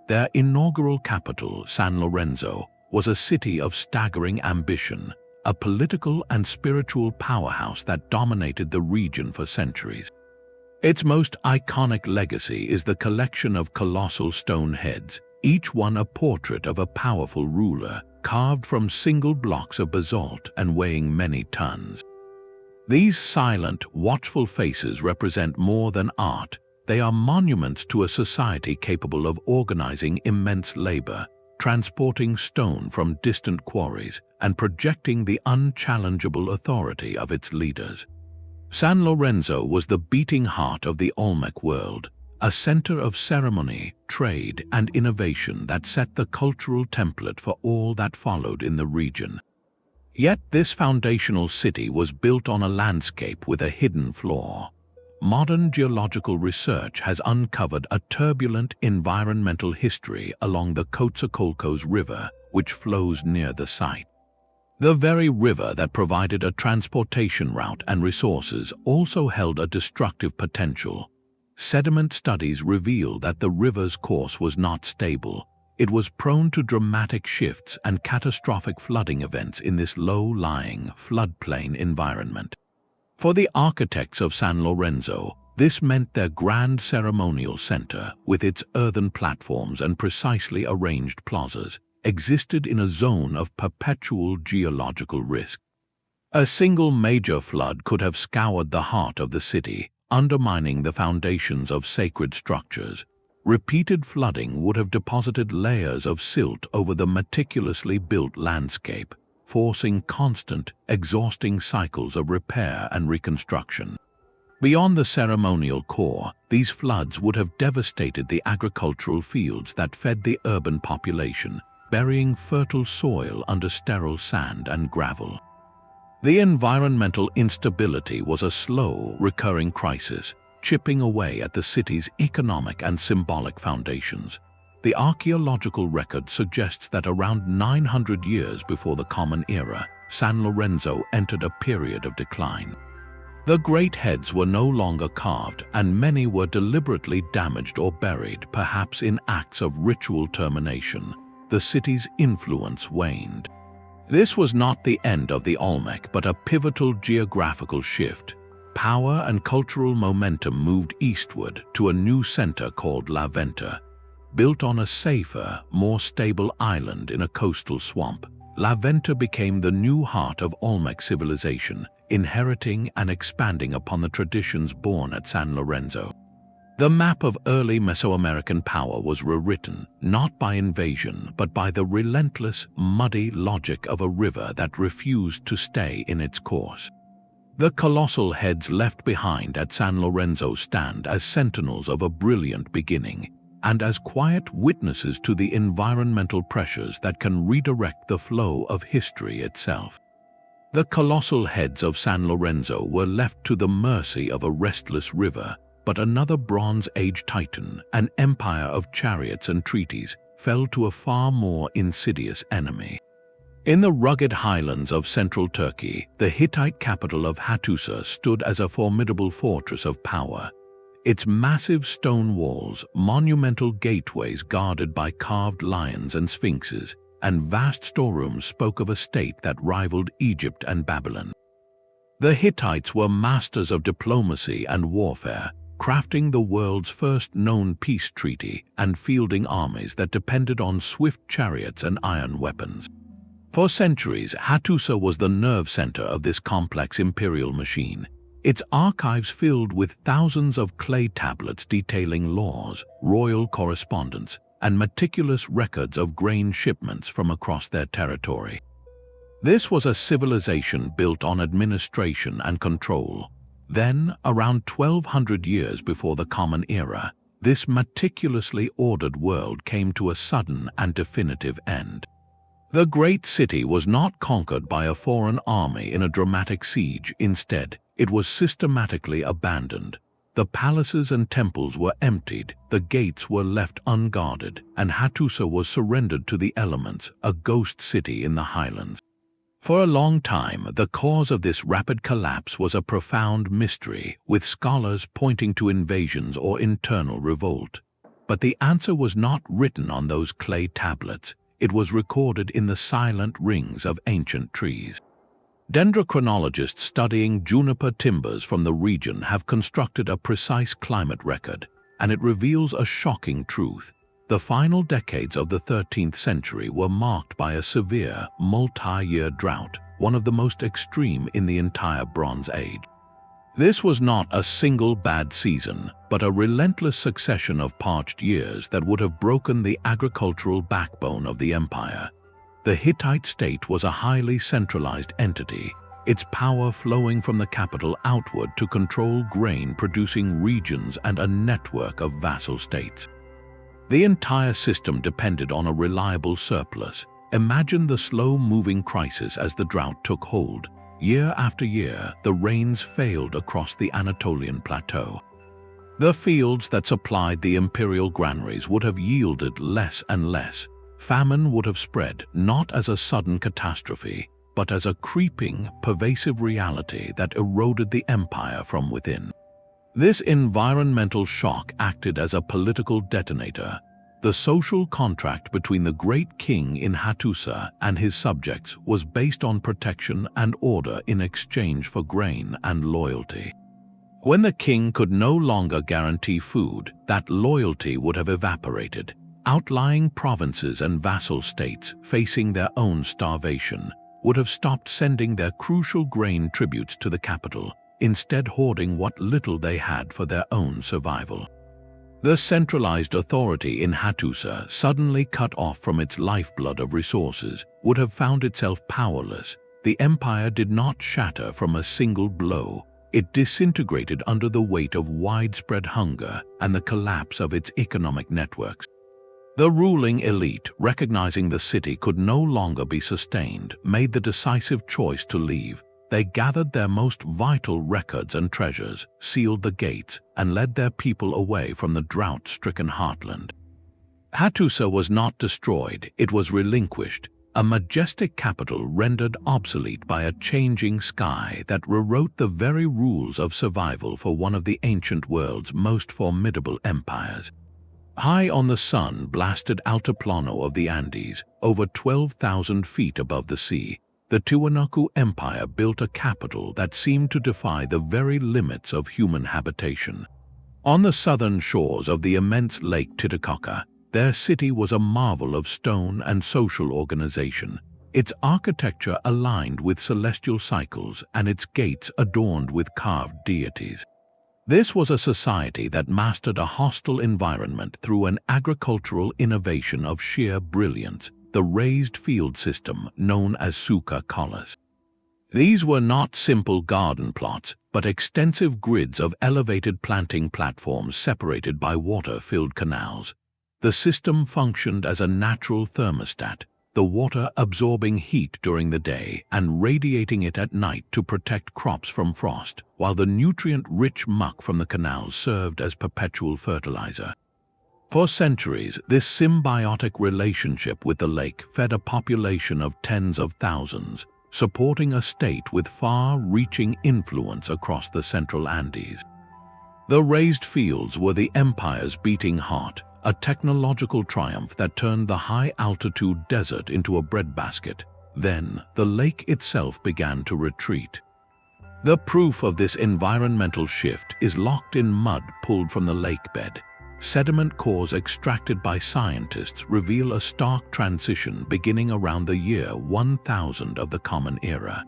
Their inaugural capital, San Lorenzo, was a city of staggering ambition, a political and spiritual powerhouse that dominated the region for centuries. Its most iconic legacy is the collection of colossal stone heads, each one a portrait of a powerful ruler, carved from single blocks of basalt and weighing many tons. These silent, watchful faces represent more than art. They are monuments to a society capable of organizing immense labor, transporting stone from distant quarries, and projecting the unchallengeable authority of its leaders. San Lorenzo was the beating heart of the Olmec world, a center of ceremony, trade, and innovation that set the cultural template for all that followed in the region. Yet this foundational city was built on a landscape with a hidden flaw. Modern geological research has uncovered a turbulent environmental history along the Coatzacoalcos River, which flows near the site. The very river that provided a transportation route and resources also held a destructive potential. Sediment studies reveal that the river's course was not stable. It was prone to dramatic shifts and catastrophic flooding events in this low-lying, floodplain environment. For the architects of San Lorenzo, this meant their grand ceremonial center, with its earthen platforms and precisely arranged plazas, existed in a zone of perpetual geological risk. A single major flood could have scoured the heart of the city, undermining the foundations of sacred structures. Repeated flooding would have deposited layers of silt over the meticulously built landscape, forcing constant, exhausting cycles of repair and reconstruction. Beyond the ceremonial core, these floods would have devastated the agricultural fields that fed the urban population, burying fertile soil under sterile sand and gravel. The environmental instability was a slow, recurring crisis, chipping away at the city's economic and symbolic foundations. The archaeological record suggests that around 900 years before the Common Era, San Lorenzo entered a period of decline. The great heads were no longer carved, and many were deliberately damaged or buried, perhaps in acts of ritual termination. The city's influence waned. This was not the end of the Olmec, but a pivotal geographical shift. Power and cultural momentum moved eastward to a new center called La Venta. Built on a safer, more stable island in a coastal swamp, La Venta became the new heart of Olmec civilization, inheriting and expanding upon the traditions born at San Lorenzo. The map of early Mesoamerican power was rewritten, not by invasion, but by the relentless, muddy logic of a river that refused to stay in its course. The colossal heads left behind at San Lorenzo stand as sentinels of a brilliant beginning, and as quiet witnesses to the environmental pressures that can redirect the flow of history itself. The colossal heads of San Lorenzo were left to the mercy of a restless river, but another Bronze Age titan, an empire of chariots and treaties, fell to a far more insidious enemy. In the rugged highlands of central Turkey, the Hittite capital of Hattusa stood as a formidable fortress of power. Its massive stone walls, monumental gateways guarded by carved lions and sphinxes, and vast storerooms spoke of a state that rivaled Egypt and Babylon. The Hittites were masters of diplomacy and warfare, crafting the world's first known peace treaty and fielding armies that depended on swift chariots and iron weapons. For centuries, Hattusa was the nerve center of this complex imperial machine. Its archives filled with thousands of clay tablets detailing laws, royal correspondence, and meticulous records of grain shipments from across their territory. This was a civilization built on administration and control. Then, around 1200 years before the Common Era, this meticulously ordered world came to a sudden and definitive end. The great city was not conquered by a foreign army in a dramatic siege. Instead, it was systematically abandoned. The palaces and temples were emptied, the gates were left unguarded, and Hattusa was surrendered to the elements, a ghost city in the highlands. For a long time, the cause of this rapid collapse was a profound mystery, with scholars pointing to invasions or internal revolt. But the answer was not written on those clay tablets. It was recorded in the silent rings of ancient trees. Dendrochronologists studying juniper timbers from the region have constructed a precise climate record, and it reveals a shocking truth. The final decades of the 13th century were marked by a severe, multi-year drought, one of the most extreme in the entire Bronze Age. This was not a single bad season, but a relentless succession of parched years that would have broken the agricultural backbone of the empire. The Hittite state was a highly centralized entity, its power flowing from the capital outward to control grain-producing regions and a network of vassal states. The entire system depended on a reliable surplus. Imagine the slow-moving crisis as the drought took hold. Year after year, the rains failed across the Anatolian plateau. The fields that supplied the imperial granaries would have yielded less and less. Famine would have spread not as a sudden catastrophe, but as a creeping, pervasive reality that eroded the empire from within. This environmental shock acted as a political detonator. The social contract between the great king in Hattusa and his subjects was based on protection and order in exchange for grain and loyalty. When the king could no longer guarantee food, that loyalty would have evaporated. Outlying provinces and vassal states, facing their own starvation, would have stopped sending their crucial grain tributes to the capital, instead hoarding what little they had for their own survival. The centralized authority in Hattusa, suddenly cut off from its lifeblood of resources, would have found itself powerless. The empire did not shatter from a single blow. It disintegrated under the weight of widespread hunger and the collapse of its economic networks. The ruling elite, recognizing the city could no longer be sustained, made the decisive choice to leave. They gathered their most vital records and treasures, sealed the gates, and led their people away from the drought-stricken heartland. Hattusa was not destroyed, it was relinquished, a majestic capital rendered obsolete by a changing sky that rewrote the very rules of survival for one of the ancient world's most formidable empires. High on the sun-blasted Altiplano of the Andes, over 12,000 feet above the sea, the Tiwanaku Empire built a capital that seemed to defy the very limits of human habitation. On the southern shores of the immense Lake Titicaca, their city was a marvel of stone and social organization, its architecture aligned with celestial cycles and its gates adorned with carved deities. This was a society that mastered a hostile environment through an agricultural innovation of sheer brilliance, the raised field system known as suka colors. These were not simple garden plots, but extensive grids of elevated planting platforms separated by water-filled canals. The system functioned as a natural thermostat, the water absorbing heat during the day and radiating it at night to protect crops from frost, while the nutrient-rich muck from the canals served as perpetual fertilizer. For centuries, this symbiotic relationship with the lake fed a population of tens of thousands, supporting a state with far-reaching influence across the central Andes. The raised fields were the empire's beating heart, a technological triumph that turned the high-altitude desert into a breadbasket. Then, the lake itself began to retreat. The proof of this environmental shift is locked in mud pulled from the lakebed. Sediment cores extracted by scientists reveal a stark transition beginning around the year 1000 of the Common Era.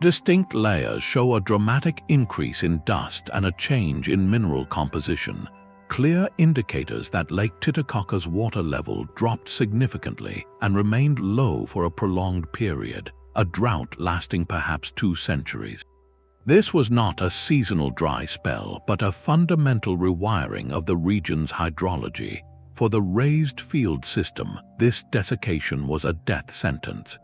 Distinct layers show a dramatic increase in dust and a change in mineral composition, clear indicators that Lake Titicaca's water level dropped significantly and remained low for a prolonged period, a drought lasting perhaps 2 centuries. This was not a seasonal dry spell, but a fundamental rewiring of the region's hydrology. For the raised field system, this desiccation was a death sentence.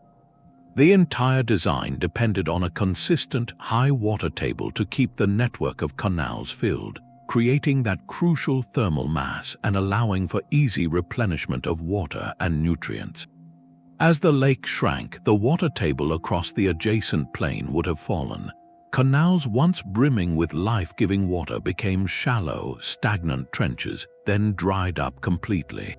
The entire design depended on a consistent, high water table to keep the network of canals filled, creating that crucial thermal mass and allowing for easy replenishment of water and nutrients. As the lake shrank, the water table across the adjacent plain would have fallen. Canals once brimming with life-giving water became shallow, stagnant trenches, then dried up completely.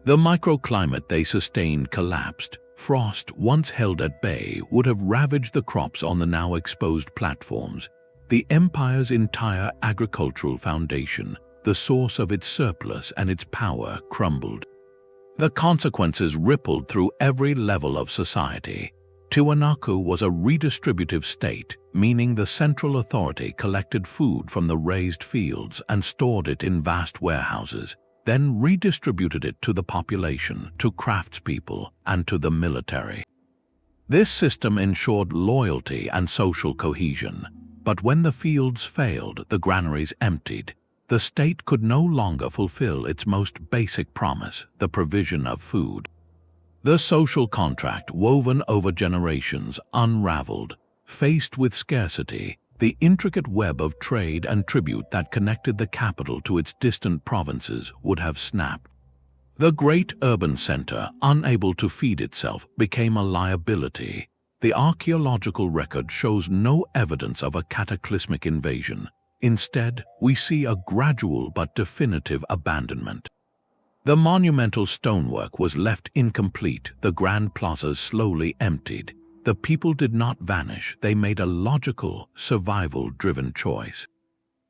The microclimate they sustained collapsed. Frost, once held at bay, would have ravaged the crops on the now exposed platforms. The empire's entire agricultural foundation, the source of its surplus and its power, crumbled. The consequences rippled through every level of society. Tiwanaku was a redistributive state, meaning the central authority collected food from the raised fields and stored it in vast warehouses, then redistributed it to the population, to craftspeople, and to the military. This system ensured loyalty and social cohesion, but when the fields failed, the granaries emptied, the state could no longer fulfill its most basic promise, the provision of food. The social contract, woven over generations, unraveled. Faced with scarcity, the intricate web of trade and tribute that connected the capital to its distant provinces would have snapped. The great urban center, unable to feed itself, became a liability. The archaeological record shows no evidence of a cataclysmic invasion. Instead, we see a gradual but definitive abandonment. The monumental stonework was left incomplete, the grand plazas slowly emptied. The people did not vanish, they made a logical, survival-driven choice.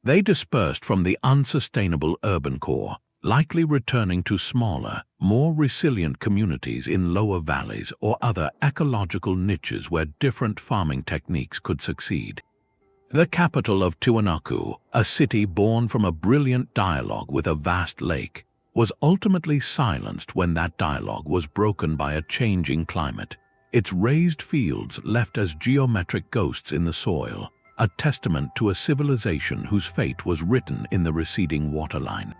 They dispersed from the unsustainable urban core, likely returning to smaller, more resilient communities in lower valleys or other ecological niches where different farming techniques could succeed. The capital of Tiwanaku, a city born from a brilliant dialogue with a vast lake, was ultimately silenced when that dialogue was broken by a changing climate. Its raised fields left as geometric ghosts in the soil, a testament to a civilization whose fate was written in the receding waterline.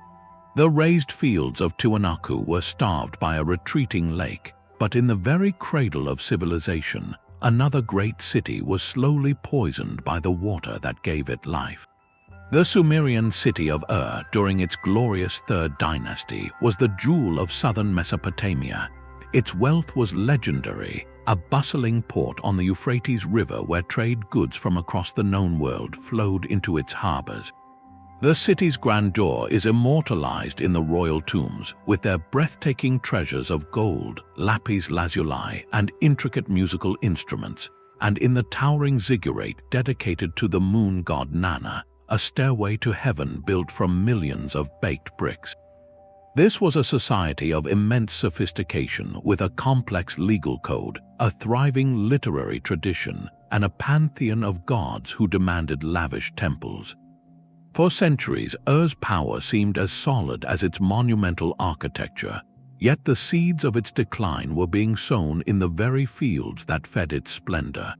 The raised fields of Tiwanaku were starved by a retreating lake, but in the very cradle of civilization, another great city was slowly poisoned by the water that gave it life. The Sumerian city of during its glorious Third Dynasty, was the jewel of southern Mesopotamia. Its wealth was legendary, a bustling port on the Euphrates River where trade goods from across the known world flowed into its harbors. The city's grandeur is immortalized in the royal tombs, with their breathtaking treasures of gold, lapis lazuli, and intricate musical instruments, and in the towering ziggurat dedicated to the moon god Nana, a stairway to heaven built from millions of baked bricks. This was a society of immense sophistication with a complex legal code, a thriving literary tradition, and a pantheon of gods who demanded lavish temples. For centuries, Ur's power seemed as solid as its monumental architecture, yet the seeds of its decline were being sown in the very fields that fed its splendor.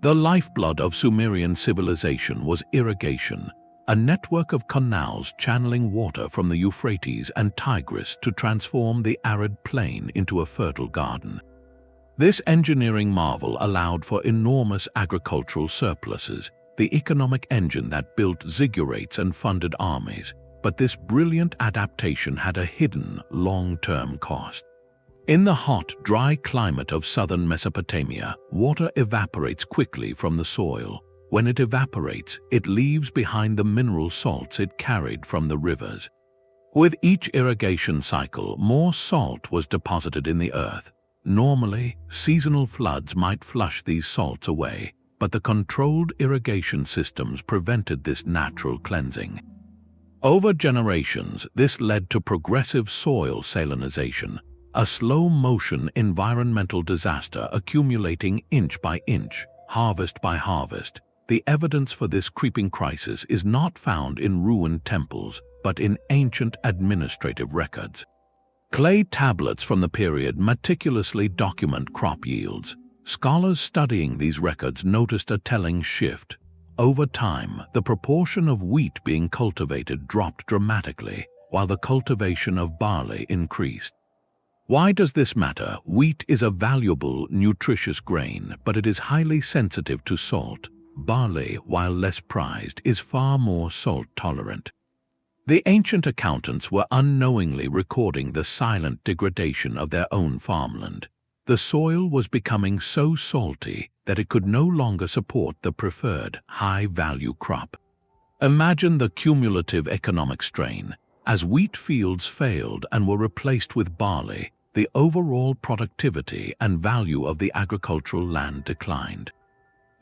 The lifeblood of Sumerian civilization was irrigation, a network of canals channeling water from the Euphrates and Tigris to transform the arid plain into a fertile garden. This engineering marvel allowed for enormous agricultural surpluses, the economic engine that built ziggurats and funded armies, but this brilliant adaptation had a hidden, long-term cost. In the hot, dry climate of southern Mesopotamia, water evaporates quickly from the soil. When it evaporates, it leaves behind the mineral salts it carried from the rivers. With each irrigation cycle, more salt was deposited in the earth. Normally, seasonal floods might flush these salts away, but the controlled irrigation systems prevented this natural cleansing. Over generations, this led to progressive soil salinization, a slow-motion environmental disaster accumulating inch by inch, harvest by harvest. The evidence for this creeping crisis is not found in ruined temples, but in ancient administrative records. Clay tablets from the period meticulously document crop yields. Scholars studying these records noticed a telling shift. Over time, the proportion of wheat being cultivated dropped dramatically, while the cultivation of barley increased. Why does this matter? Wheat is a valuable, nutritious grain, but it is highly sensitive to salt. Barley, while less prized, is far more salt-tolerant. The ancient accountants were unknowingly recording the silent degradation of their own farmland. The soil was becoming so salty that it could no longer support the preferred high-value crop. Imagine the cumulative economic strain. As wheat fields failed and were replaced with barley, the overall productivity and value of the agricultural land declined.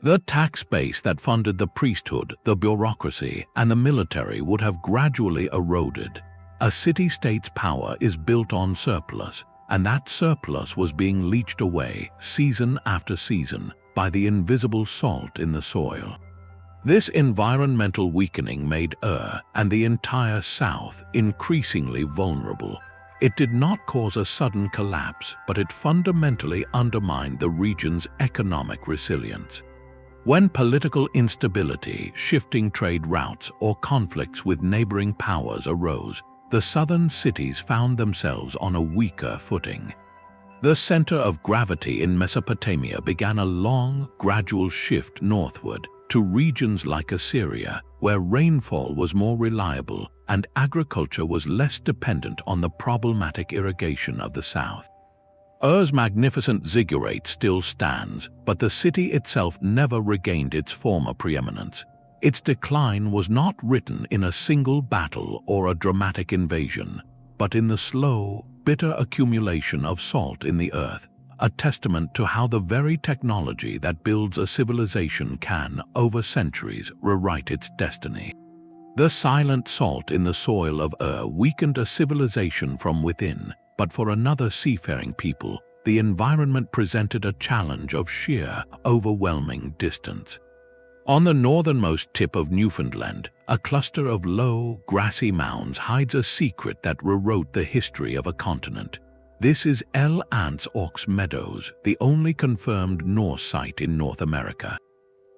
The tax base that funded the priesthood, the bureaucracy, and the military would have gradually eroded. A city-state's power is built on surplus, and that surplus was being leached away season after season by the invisible salt in the soil. This environmental weakening made and the entire South increasingly vulnerable. It did not cause a sudden collapse, but it fundamentally undermined the region's economic resilience. When political instability, shifting trade routes, or conflicts with neighboring powers arose, the southern cities found themselves on a weaker footing. The center of gravity in Mesopotamia began a long, gradual shift northward to regions like Assyria, where rainfall was more reliable and agriculture was less dependent on the problematic irrigation of the south. Ur's magnificent ziggurat still stands, but the city itself never regained its former preeminence. Its decline was not written in a single battle or a dramatic invasion, but in the slow, bitter accumulation of salt in the earth, a testament to how the very technology that builds a civilization can, over centuries, rewrite its destiny. The silent salt in the soil of weakened a civilization from within, but for another seafaring people, the environment presented a challenge of sheer, overwhelming distance. On the northernmost tip of Newfoundland, a cluster of low, grassy mounds hides a secret that rewrote the history of a continent. This is El Ants Ox Meadows, the only confirmed Norse site in North America.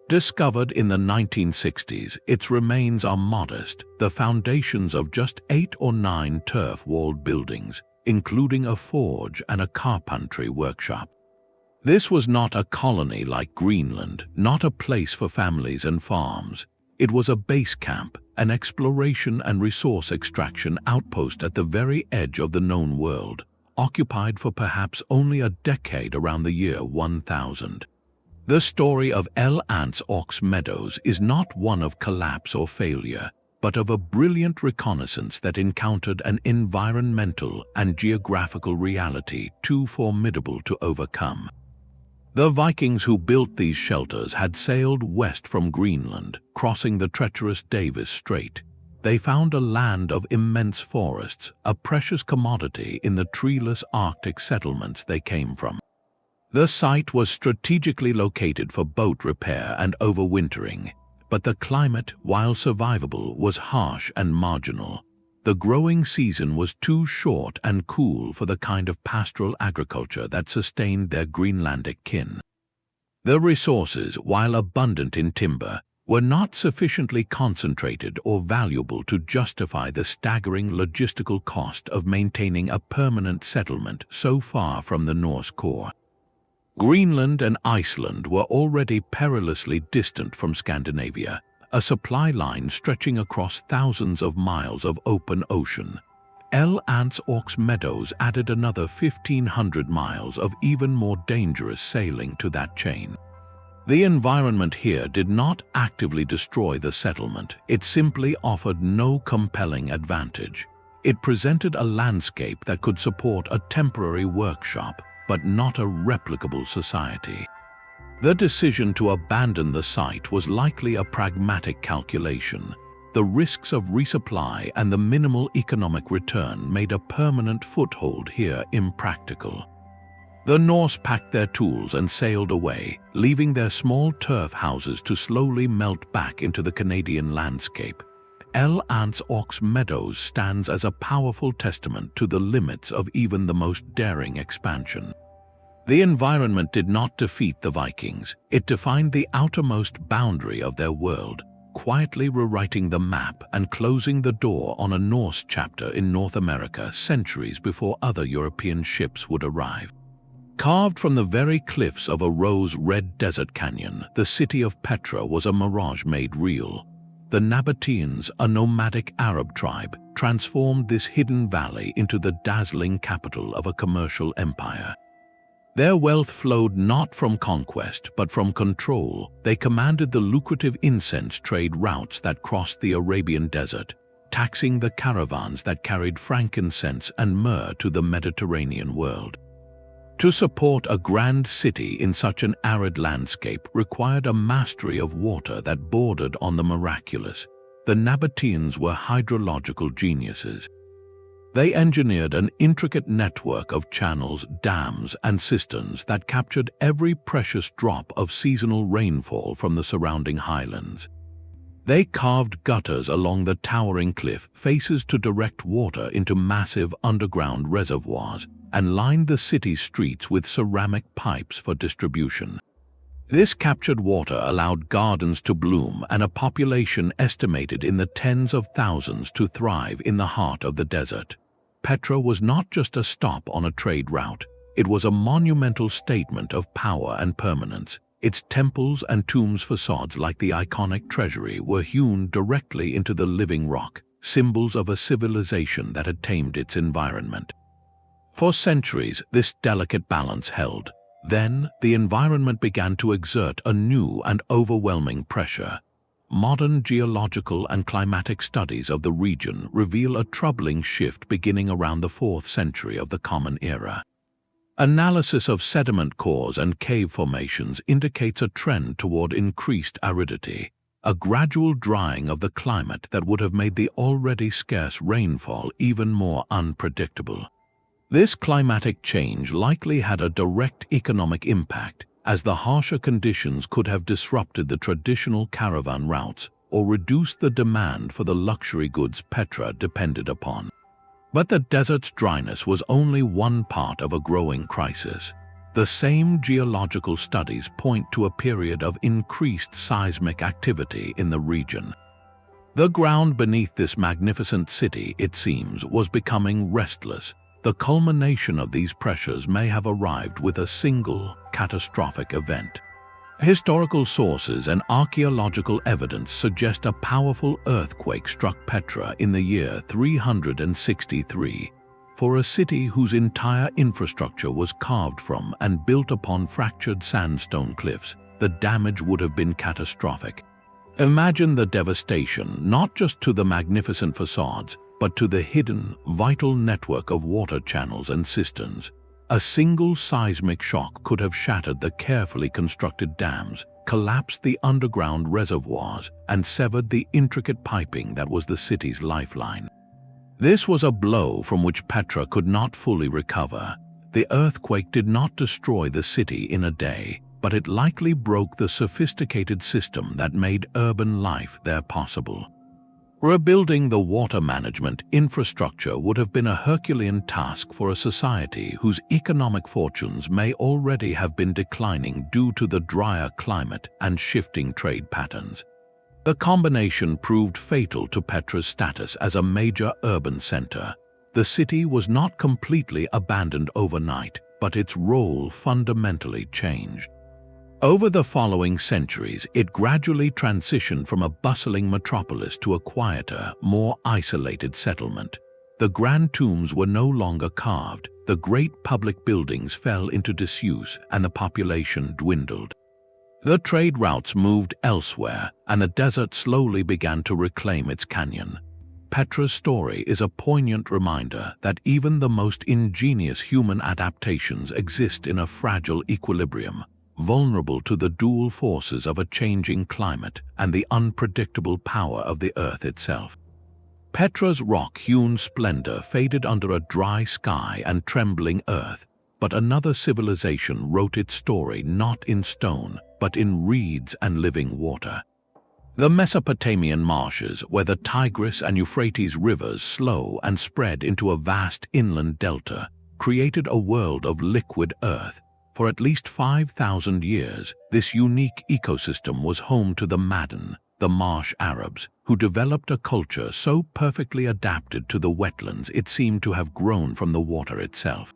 Discovered in the 1960s, its remains are modest, the foundations of just 8 or 9 turf-walled buildings, including a forge and a carpentry workshop. This was not a colony like Greenland, not a place for families and farms. It was a base camp, an exploration and resource extraction outpost at the very edge of the known world, occupied for perhaps only a decade around the year 1000. The story of El Ants Ox Meadows is not one of collapse or failure, but of a brilliant reconnaissance that encountered an environmental and geographical reality too formidable to overcome. The Vikings who built these shelters had sailed west from Greenland, crossing the treacherous Davis Strait. They found a land of immense forests, a precious commodity in the treeless Arctic settlements they came from. The site was strategically located for boat repair and overwintering, but the climate, while survivable, was harsh and marginal. The growing season was too short and cool for the kind of pastoral agriculture that sustained their Greenlandic kin. The resources, while abundant in timber, were not sufficiently concentrated or valuable to justify the staggering logistical cost of maintaining a permanent settlement so far from the Norse core. Greenland and Iceland were already perilously distant from Scandinavia, a supply line stretching across thousands of miles of open ocean. El Ants Ox Meadows added another 1,500 miles of even more dangerous sailing to that chain. The environment here did not actively destroy the settlement, it simply offered no compelling advantage. It presented a landscape that could support a temporary workshop, but not a replicable society. The decision to abandon the site was likely a pragmatic calculation. The risks of resupply and the minimal economic return made a permanent foothold here impractical. The Norse packed their tools and sailed away, leaving their small turf houses to slowly melt back into the Canadian landscape. El Ants Ox Meadows stands as a powerful testament to the limits of even the most daring expansion. The environment did not defeat the Vikings, it defined the outermost boundary of their world, quietly rewriting the map and closing the door on a Norse chapter in North America centuries before other European ships would arrive. Carved from the very cliffs of a rose-red desert canyon, the city of Petra was a mirage made real. The Nabateans, a nomadic Arab tribe, transformed this hidden valley into the dazzling capital of a commercial empire. Their wealth flowed not from conquest, but from control. They commanded the lucrative incense trade routes that crossed the Arabian desert, taxing the caravans that carried frankincense and myrrh to the Mediterranean world. To support a grand city in such an arid landscape required a mastery of water that bordered on the miraculous. The Nabateans were hydrological geniuses. They engineered an intricate network of channels, dams, and cisterns that captured every precious drop of seasonal rainfall from the surrounding highlands. They carved gutters along the towering cliff faces to direct water into massive underground reservoirs and lined the city's streets with ceramic pipes for distribution. This captured water allowed gardens to bloom and a population estimated in the tens of thousands to thrive in the heart of the desert. Petra was not just a stop on a trade route, it was a monumental statement of power and permanence. Its temples and tombs facades, like the iconic treasury, were hewn directly into the living rock, symbols of a civilization that had tamed its environment. For centuries, this delicate balance held. Then, the environment began to exert a new and overwhelming pressure. Modern geological and climatic studies of the region reveal a troubling shift beginning around the 4th century of the Common Era. Analysis of sediment cores and cave formations indicates a trend toward increased aridity, a gradual drying of the climate that would have made the already scarce rainfall even more unpredictable. This climatic change likely had a direct economic impact, as the harsher conditions could have disrupted the traditional caravan routes or reduced the demand for the luxury goods Petra depended upon. But the desert's dryness was only one part of a growing crisis. The same geological studies point to a period of increased seismic activity in the region. The ground beneath this magnificent city, it seems, was becoming restless. The culmination of these pressures may have arrived with a single catastrophic event. Historical sources and archaeological evidence suggest a powerful earthquake struck Petra in the year 363. For a city whose entire infrastructure was carved from and built upon fractured sandstone cliffs, the damage would have been catastrophic. Imagine the devastation, not just to the magnificent facades, but to the hidden, vital network of water channels and cisterns. A single seismic shock could have shattered the carefully constructed dams, collapsed the underground reservoirs, and severed the intricate piping that was the city's lifeline. This was a blow from which Petra could not fully recover. The earthquake did not destroy the city in a day, but it likely broke the sophisticated system that made urban life there possible. Rebuilding the water management infrastructure would have been a Herculean task for a society whose economic fortunes may already have been declining due to the drier climate and shifting trade patterns. The combination proved fatal to Petra's status as a major urban center. The city was not completely abandoned overnight, but its role fundamentally changed. Over the following centuries, it gradually transitioned from a bustling metropolis to a quieter, more isolated settlement. The grand tombs were no longer carved, the great public buildings fell into disuse, and the population dwindled. The trade routes moved elsewhere, and the desert slowly began to reclaim its canyon. Petra's story is a poignant reminder that even the most ingenious human adaptations exist in a fragile equilibrium, vulnerable to the dual forces of a changing climate and the unpredictable power of the earth itself. Petra's rock-hewn splendor faded under a dry sky and trembling earth, but another civilization wrote its story not in stone, but in reeds and living water. The Mesopotamian marshes, where the Tigris and Euphrates rivers slow and spread into a vast inland delta, created a world of liquid earth. For at least 5,000 years, this unique ecosystem was home to the Madden, the marsh Arabs, who developed a culture so perfectly adapted to the wetlands it seemed to have grown from the water itself.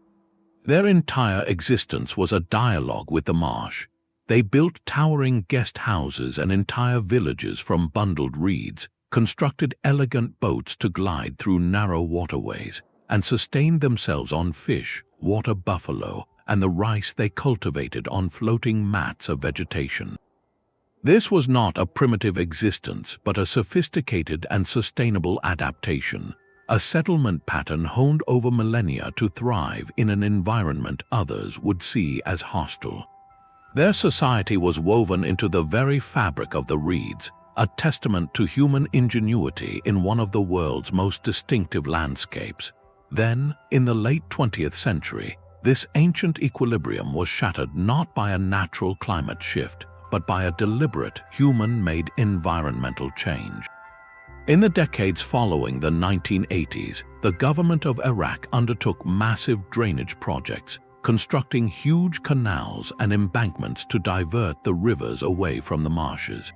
Their entire existence was a dialogue with the marsh. They built towering guest houses and entire villages from bundled reeds, constructed elegant boats to glide through narrow waterways, and sustained themselves on fish, water buffalo, and the rice they cultivated on floating mats of vegetation. This was not a primitive existence, but a sophisticated and sustainable adaptation, a settlement pattern honed over millennia to thrive in an environment others would see as hostile. Their society was woven into the very fabric of the reeds, a testament to human ingenuity in one of the world's most distinctive landscapes. Then, in the late 20th century, this ancient equilibrium was shattered not by a natural climate shift, but by a deliberate, human-made environmental change. In the decades following the 1980s, the government of Iraq undertook massive drainage projects, constructing huge canals and embankments to divert the rivers away from the marshes.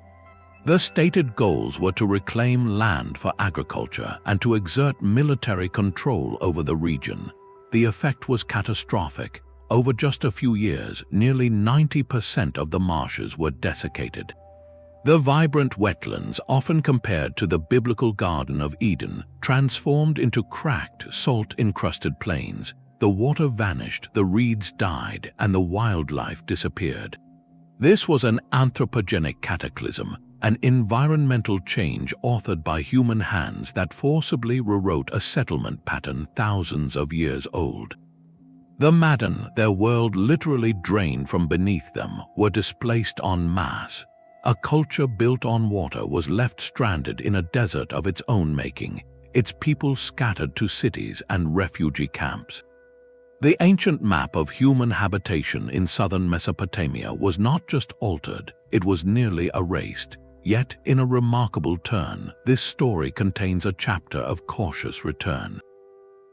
The stated goals were to reclaim land for agriculture and to exert military control over the region. The effect was catastrophic. Over just a few years, nearly 90% of the marshes were desiccated. The vibrant wetlands, often compared to the biblical Garden of Eden, transformed into cracked, salt-encrusted plains. The water vanished, the reeds died, and the wildlife disappeared. This was an anthropogenic cataclysm, an environmental change authored by human hands that forcibly rewrote a settlement pattern thousands of years old. The Madden, their world literally drained from beneath them, were displaced en masse. A culture built on water was left stranded in a desert of its own making, its people scattered to cities and refugee camps. The ancient map of human habitation in southern Mesopotamia was not just altered, it was nearly erased. Yet, in a remarkable turn, this story contains a chapter of cautious return.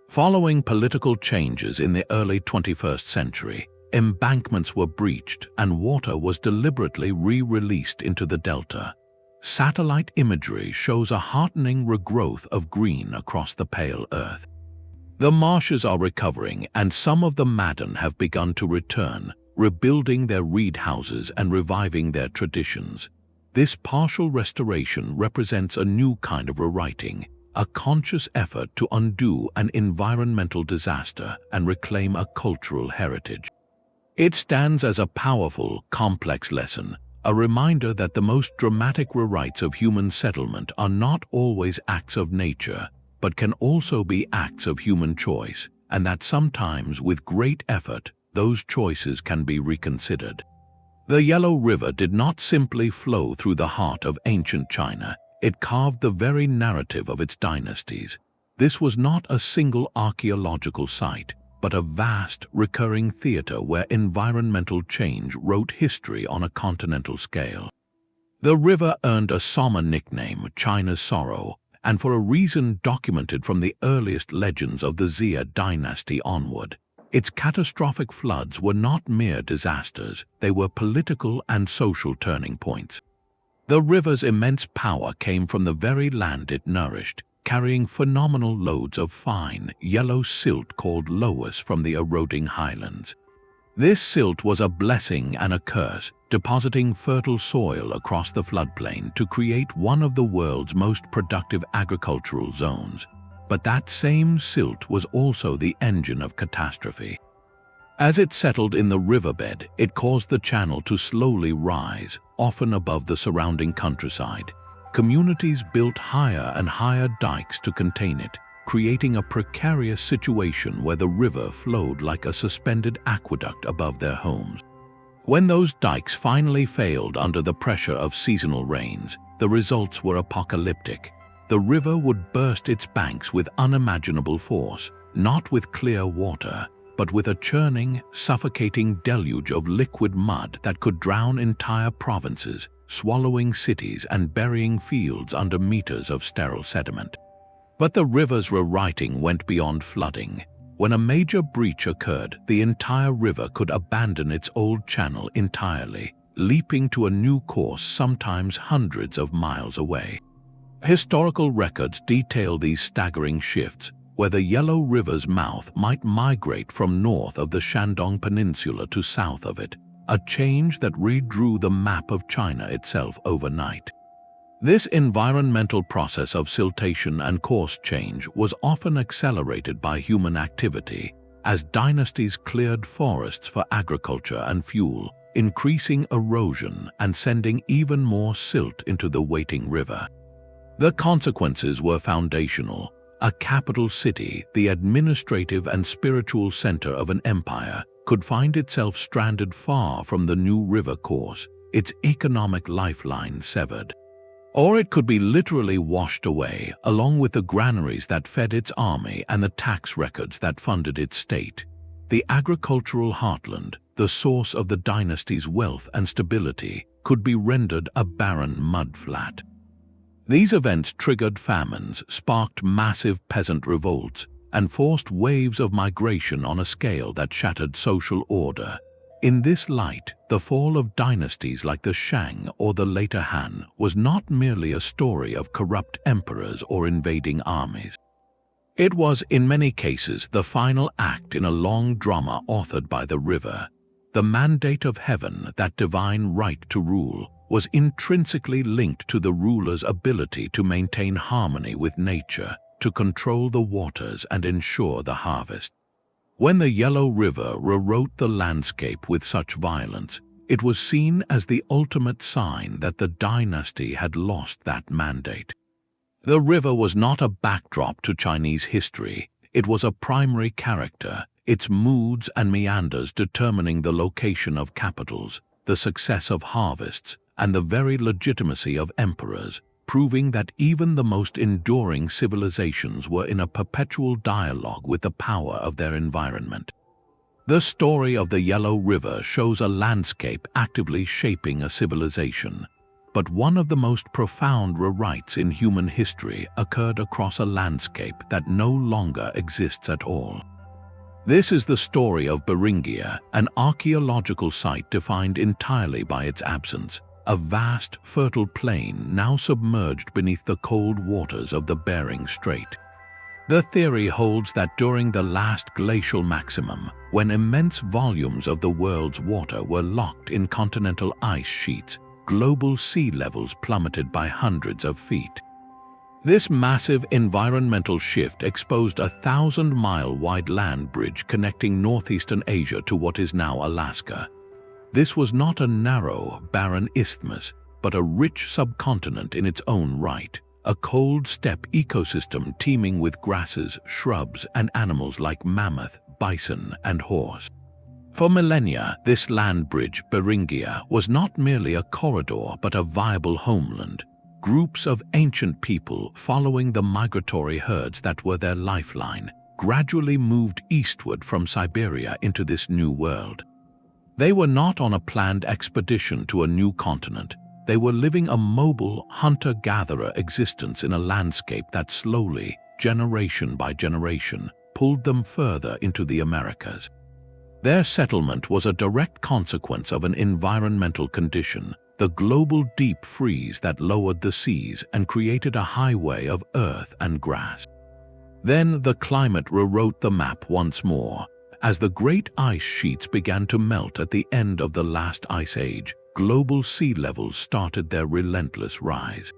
Following political changes in the early 21st century, embankments were breached and water was deliberately re-released into the delta. Satellite imagery shows a heartening regrowth of green across the pale earth. The marshes are recovering and some of the Madden have begun to return, rebuilding their reed houses and reviving their traditions. This partial restoration represents a new kind of rewriting, a conscious effort to undo an environmental disaster and reclaim a cultural heritage. It stands as a powerful, complex lesson, a reminder that the most dramatic rewrites of human settlement are not always acts of nature, but can also be acts of human choice, and that sometimes, with great effort, those choices can be reconsidered. The Yellow River did not simply flow through the heart of ancient China, it carved the very narrative of its dynasties. This was not a single archaeological site, but a vast, recurring theater where environmental change wrote history on a continental scale. The river earned a somber nickname, China's Sorrow, and for a reason documented from the earliest legends of the Xia dynasty onward. Its catastrophic floods were not mere disasters, they were political and social turning points. The river's immense power came from the very land it nourished, carrying phenomenal loads of fine, yellow silt called loess from the eroding highlands. This silt was a blessing and a curse, depositing fertile soil across the floodplain to create one of the world's most productive agricultural zones. But that same silt was also the engine of catastrophe. As it settled in the riverbed, it caused the channel to slowly rise, often above the surrounding countryside. Communities built higher and higher dikes to contain it, creating a precarious situation where the river flowed like a suspended aqueduct above their homes. When those dikes finally failed under the pressure of seasonal rains, the results were apocalyptic. The river would burst its banks with unimaginable force, not with clear water, but with a churning, suffocating deluge of liquid mud that could drown entire provinces, swallowing cities and burying fields under meters of sterile sediment. But the river's rewriting went beyond flooding. When a major breach occurred, the entire river could abandon its old channel entirely, leaping to a new course sometimes hundreds of miles away. Historical records detail these staggering shifts, where the Yellow River's mouth might migrate from north of the Shandong Peninsula to south of it, a change that redrew the map of China itself overnight. This environmental process of siltation and course change was often accelerated by human activity, as dynasties cleared forests for agriculture and fuel, increasing erosion and sending even more silt into the waiting river. The consequences were foundational. A capital city, the administrative and spiritual center of an empire, could find itself stranded far from the new river course, its economic lifeline severed. Or it could be literally washed away, along with the granaries that fed its army and the tax records that funded its state. The agricultural heartland, the source of the dynasty's wealth and stability, could be rendered a barren mudflat. These events triggered famines, sparked massive peasant revolts, and forced waves of migration on a scale that shattered social order. In this light, the fall of dynasties like the Shang or the later Han was not merely a story of corrupt emperors or invading armies. It was, in many cases, the final act in a long drama authored by the river. The mandate of heaven, that divine right to rule, was intrinsically linked to the ruler's ability to maintain harmony with nature, to control the waters and ensure the harvest. When the Yellow River rewrote the landscape with such violence, it was seen as the ultimate sign that the dynasty had lost that mandate. The river was not a backdrop to Chinese history, it was a primary character, its moods and meanders determining the location of capitals, the success of harvests, and the very legitimacy of emperors, proving that even the most enduring civilizations were in a perpetual dialogue with the power of their environment. The story of the Yellow River shows a landscape actively shaping a civilization, but one of the most profound rewrites in human history occurred across a landscape that no longer exists at all. This is the story of Beringia, an archaeological site defined entirely by its absence, a vast, fertile plain now submerged beneath the cold waters of the Bering Strait. The theory holds that during the last glacial maximum, when immense volumes of the world's water were locked in continental ice sheets, global sea levels plummeted by hundreds of feet. This massive environmental shift exposed a 1,000-mile-wide land bridge connecting northeastern Asia to what is now Alaska. This was not a narrow, barren isthmus, but a rich subcontinent in its own right, a cold steppe ecosystem teeming with grasses, shrubs, and animals like mammoth, bison, and horse. For millennia, this land bridge, Beringia, was not merely a corridor but a viable homeland. Groups of ancient people, following the migratory herds that were their lifeline, gradually moved eastward from Siberia into this new world. They were not on a planned expedition to a new continent. They were living a mobile, hunter-gatherer existence in a landscape that slowly, generation by generation, pulled them further into the Americas. Their settlement was a direct consequence of an environmental condition, the global deep freeze that lowered the seas and created a highway of earth and grass. Then the climate rewrote the map once more. As the great ice sheets began to melt at the end of the last ice age, global sea levels started their relentless rise.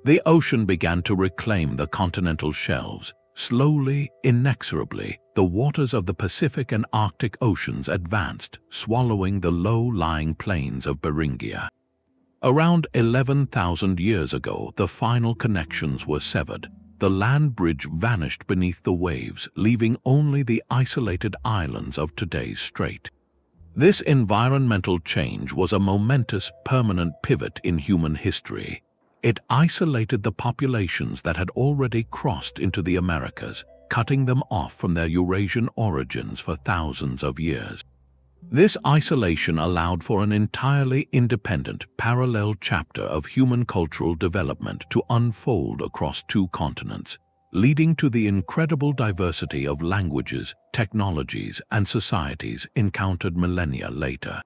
The ocean began to reclaim the continental shelves. Slowly, inexorably, the waters of the Pacific and Arctic Oceans advanced, swallowing the low-lying plains of Beringia. Around 11,000 years ago, the final connections were severed. The land bridge vanished beneath the waves, leaving only the isolated islands of today's strait. This environmental change was a momentous, permanent pivot in human history. It isolated the populations that had already crossed into the Americas, cutting them off from their Eurasian origins for thousands of years. This isolation allowed for an entirely independent, parallel chapter of human cultural development to unfold across two continents, leading to the incredible diversity of languages, technologies, and societies encountered millennia later.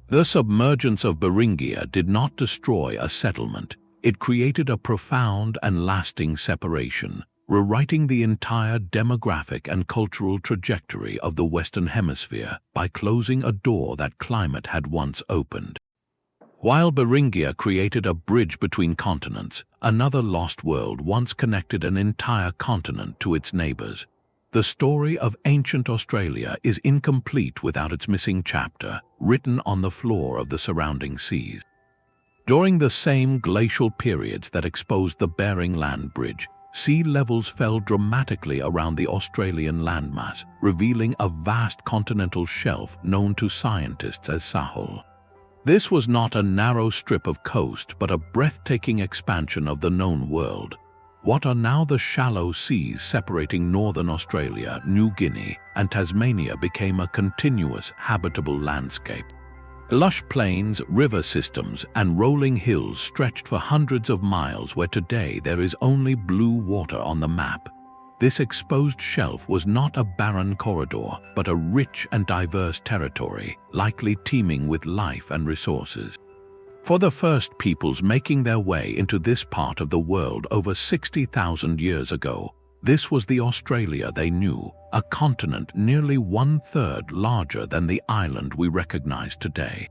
The submergence of Beringia did not destroy a settlement, it created a profound and lasting separation, rewriting the entire demographic and cultural trajectory of the Western Hemisphere by closing a door that climate had once opened. While Beringia created a bridge between continents, another lost world once connected an entire continent to its neighbors. The story of ancient Australia is incomplete without its missing chapter, written on the floor of the surrounding seas. During the same glacial periods that exposed the Bering Land Bridge, sea levels fell dramatically around the Australian landmass, revealing a vast continental shelf known to scientists as Sahul. This was not a narrow strip of coast but a breathtaking expansion of the known world. What are now the shallow seas separating northern Australia, New Guinea, and Tasmania became a continuous, habitable landscape. Lush plains, river systems, and rolling hills stretched for hundreds of miles where today there is only blue water on the map. This exposed shelf was not a barren corridor, but a rich and diverse territory, likely teeming with life and resources. For the first peoples making their way into this part of the world over 60,000 years ago, this was the Australia they knew, a continent nearly one-third larger than the island we recognize today.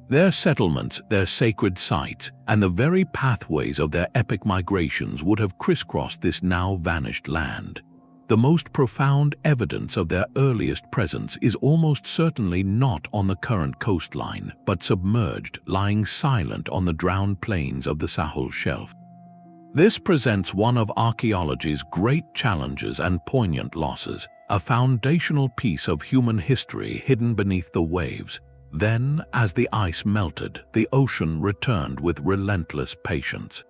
Their settlements, their sacred sites, and the very pathways of their epic migrations would have crisscrossed this now vanished land. The most profound evidence of their earliest presence is almost certainly not on the current coastline, but submerged, lying silent on the drowned plains of the Sahul Shelf. This presents one of archaeology's great challenges and poignant losses, a foundational piece of human history hidden beneath the waves. Then, as the ice melted, the ocean returned with relentless patience.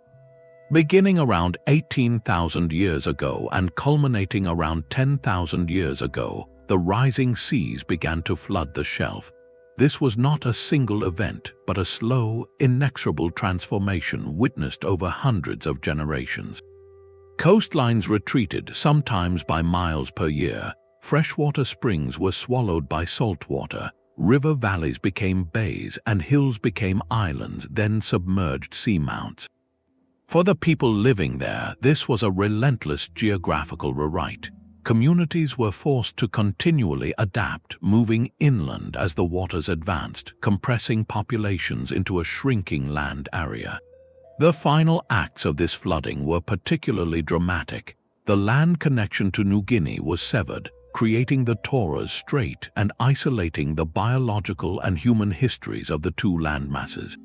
Beginning around 18,000 years ago and culminating around 10,000 years ago, the rising seas began to flood the shelf. This was not a single event, but a slow, inexorable transformation witnessed over hundreds of generations. Coastlines retreated, sometimes by miles per year. Freshwater springs were swallowed by saltwater. River valleys became bays, and hills became islands, then submerged seamounts. For the people living there, this was a relentless geographical rewrite. Communities were forced to continually adapt, moving inland as the waters advanced, compressing populations into a shrinking land area. The final acts of this flooding were particularly dramatic. The land connection to New Guinea was severed, creating the Torres Strait and isolating the biological and human histories of the two landmasses.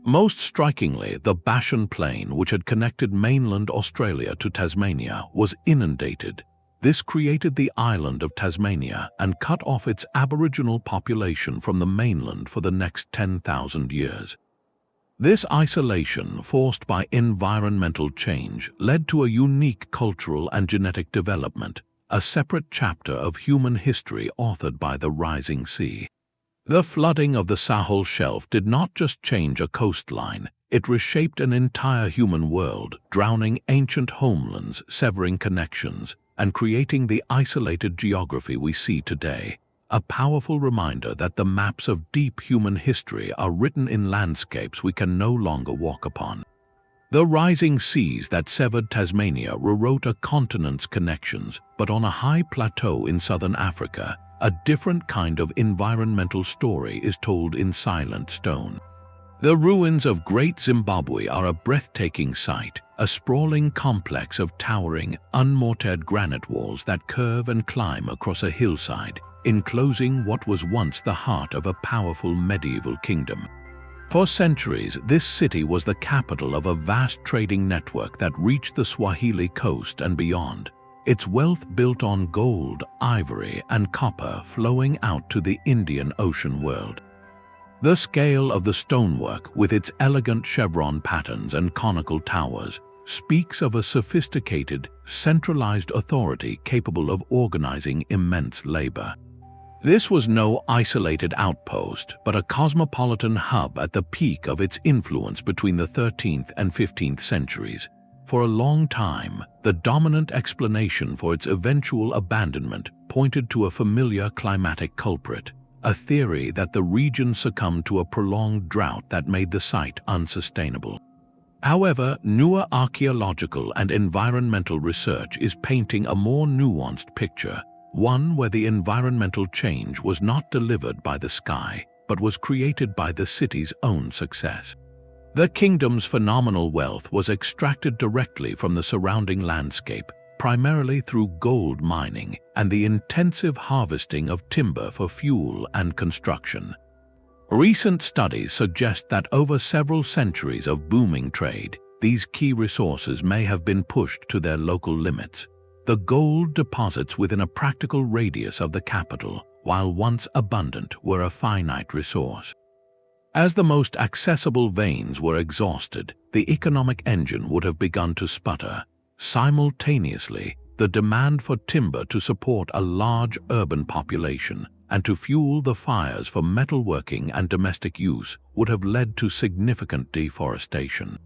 Most strikingly, the Bashan Plain, which had connected mainland Australia to Tasmania, was inundated. This created the island of Tasmania and cut off its aboriginal population from the mainland for the next 10,000 years. This isolation, forced by environmental change, led to a unique cultural and genetic development, a separate chapter of human history authored by the rising sea. The flooding of the Sahul Shelf did not just change a coastline, it reshaped an entire human world, drowning ancient homelands, severing connections, and creating the isolated geography we see today. A powerful reminder that the maps of deep human history are written in landscapes we can no longer walk upon. The rising seas that severed Tasmania rewrote a continent's connections, but on a high plateau in southern Africa, a different kind of environmental story is told in silent stone. The ruins of Great Zimbabwe are a breathtaking sight, a sprawling complex of towering, unmortared granite walls that curve and climb across a hillside, enclosing what was once the heart of a powerful medieval kingdom. For centuries, this city was the capital of a vast trading network that reached the Swahili coast and beyond, its wealth built on gold, ivory, and copper flowing out to the Indian Ocean world. The scale of the stonework, with its elegant chevron patterns and conical towers, speaks of a sophisticated, centralized authority capable of organizing immense labor. This was no isolated outpost, but a cosmopolitan hub at the peak of its influence between the 13th and 15th centuries. For a long time, the dominant explanation for its eventual abandonment pointed to a familiar climatic culprit, a theory that the region succumbed to a prolonged drought that made the site unsustainable. However, newer archaeological and environmental research is painting a more nuanced picture, one where the environmental change was not delivered by the sky, but was created by the city's own success. The kingdom's phenomenal wealth was extracted directly from the surrounding landscape, primarily through gold mining and the intensive harvesting of timber for fuel and construction. Recent studies suggest that over several centuries of booming trade, these key resources may have been pushed to their local limits. The gold deposits within a practical radius of the capital, while once abundant, were a finite resource. As the most accessible veins were exhausted, the economic engine would have begun to sputter. Simultaneously, the demand for timber to support a large urban population and to fuel the fires for metalworking and domestic use would have led to significant deforestation.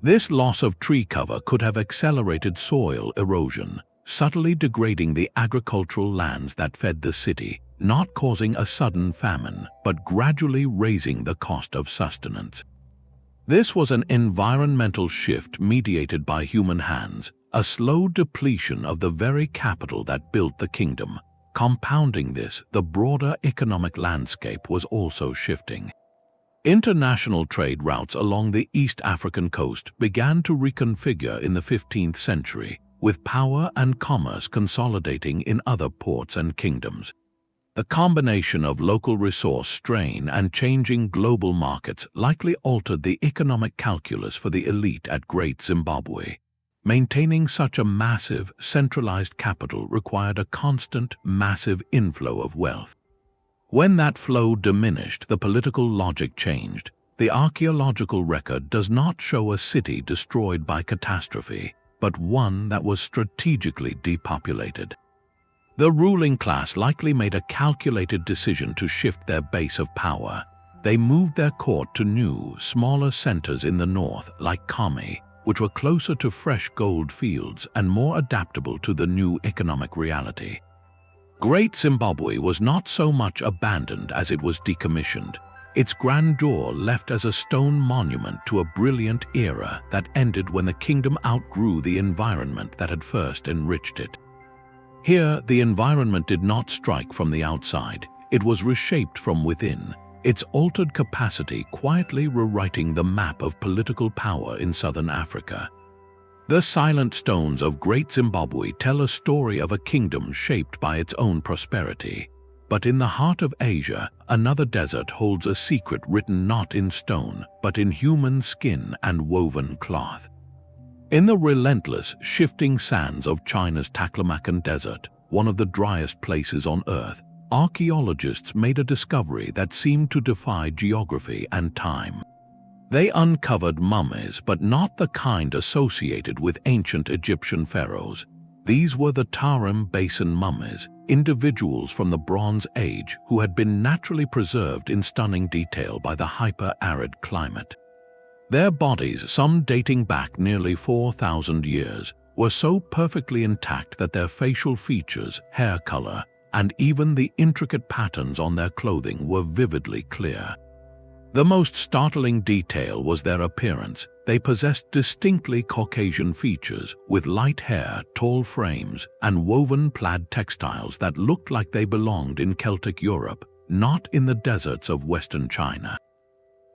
This loss of tree cover could have accelerated soil erosion, subtly degrading the agricultural lands that fed the city, not causing a sudden famine, but gradually raising the cost of sustenance. This was an environmental shift mediated by human hands, a slow depletion of the very capital that built the kingdom. Compounding this, the broader economic landscape was also shifting. International trade routes along the East African coast began to reconfigure in the 15th century, with power and commerce consolidating in other ports and kingdoms. The combination of local resource strain and changing global markets likely altered the economic calculus for the elite at Great Zimbabwe. Maintaining such a massive, centralized capital required a constant, massive inflow of wealth. When that flow diminished, the political logic changed. The archaeological record does not show a city destroyed by catastrophe, but one that was strategically depopulated. The ruling class likely made a calculated decision to shift their base of power. They moved their court to new, smaller centers in the north, like Kami, which were closer to fresh gold fields and more adaptable to the new economic reality. Great Zimbabwe was not so much abandoned as it was decommissioned, its grandeur left as a stone monument to a brilliant era that ended when the kingdom outgrew the environment that had first enriched it. Here, the environment did not strike from the outside, it was reshaped from within, its altered capacity quietly rewriting the map of political power in southern Africa. The silent stones of Great Zimbabwe tell a story of a kingdom shaped by its own prosperity. But in the heart of Asia, another desert holds a secret written not in stone, but in human skin and woven cloth. In the relentless, shifting sands of China's Taklamakan Desert, one of the driest places on Earth, archaeologists made a discovery that seemed to defy geography and time. They uncovered mummies, but not the kind associated with ancient Egyptian pharaohs. These were the Tarim Basin mummies, individuals from the Bronze Age who had been naturally preserved in stunning detail by the hyper-arid climate. Their bodies, some dating back nearly 4,000 years, were so perfectly intact that their facial features, hair color, and even the intricate patterns on their clothing were vividly clear. The most startling detail was their appearance. They possessed distinctly Caucasian features, with light hair, tall frames, and woven plaid textiles that looked like they belonged in Celtic Europe, not in the deserts of Western China.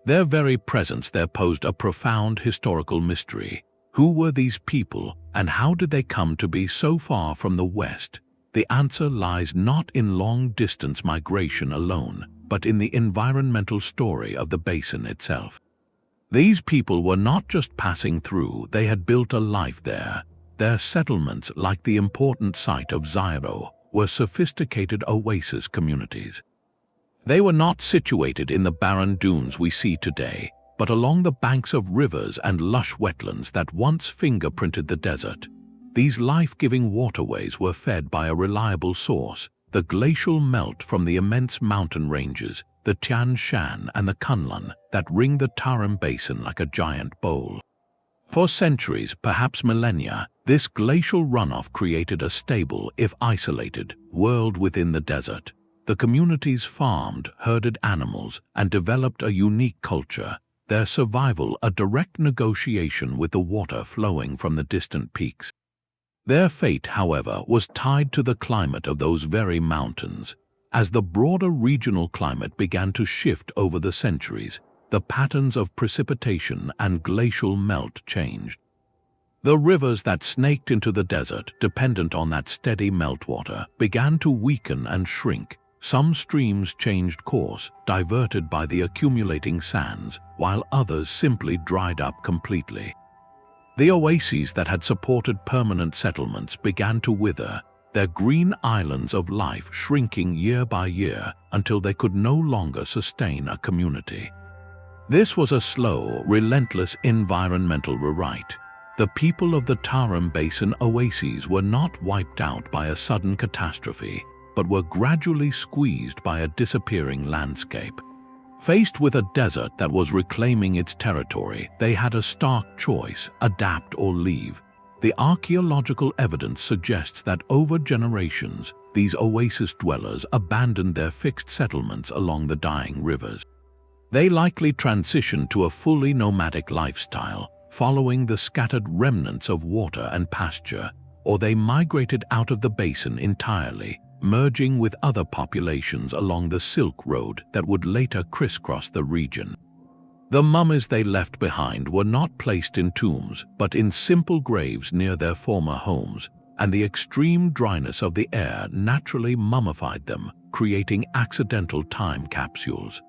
Their very presence there posed a profound historical mystery. Who were these people, and how did they come to be so far from the West? The answer lies not in long-distance migration alone, but in the environmental story of the basin itself. These people were not just passing through, they had built a life there. Their settlements, like the important site of Ziro, were sophisticated oasis communities. They were not situated in the barren dunes we see today, but along the banks of rivers and lush wetlands that once fingerprinted the desert. These life-giving waterways were fed by a reliable source, the glacial melt from the immense mountain ranges, the Tian Shan and the Kunlun, that ring the Tarim Basin like a giant bowl. For centuries, perhaps millennia, this glacial runoff created a stable, if isolated, world within the desert. The communities farmed, herded animals, and developed a unique culture, their survival a direct negotiation with the water flowing from the distant peaks. Their fate, however, was tied to the climate of those very mountains. As the broader regional climate began to shift over the centuries, the patterns of precipitation and glacial melt changed. The rivers that snaked into the desert, dependent on that steady meltwater, began to weaken and shrink. Some streams changed course, diverted by the accumulating sands, while others simply dried up completely. The oases that had supported permanent settlements began to wither, their green islands of life shrinking year by year until they could no longer sustain a community. This was a slow, relentless environmental rewrite. The people of the Tarim Basin oases were not wiped out by a sudden catastrophe, but were gradually squeezed by a disappearing landscape. Faced with a desert that was reclaiming its territory, they had a stark choice: adapt or leave. The archaeological evidence suggests that over generations, these oasis dwellers abandoned their fixed settlements along the dying rivers. They likely transitioned to a fully nomadic lifestyle, following the scattered remnants of water and pasture, or they migrated out of the basin entirely, merging with other populations along the Silk Road that would later crisscross the region. The mummies they left behind were not placed in tombs, but in simple graves near their former homes, and the extreme dryness of the air naturally mummified them, creating accidental time capsules.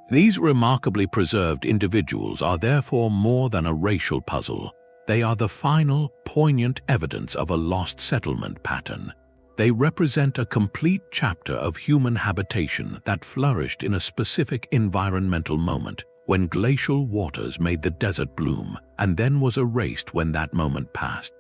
These remarkably preserved individuals are therefore more than a racial puzzle. They are the final, poignant evidence of a lost settlement pattern. They represent a complete chapter of human habitation that flourished in a specific environmental moment, when glacial waters made the desert bloom, and then was erased when that moment passed.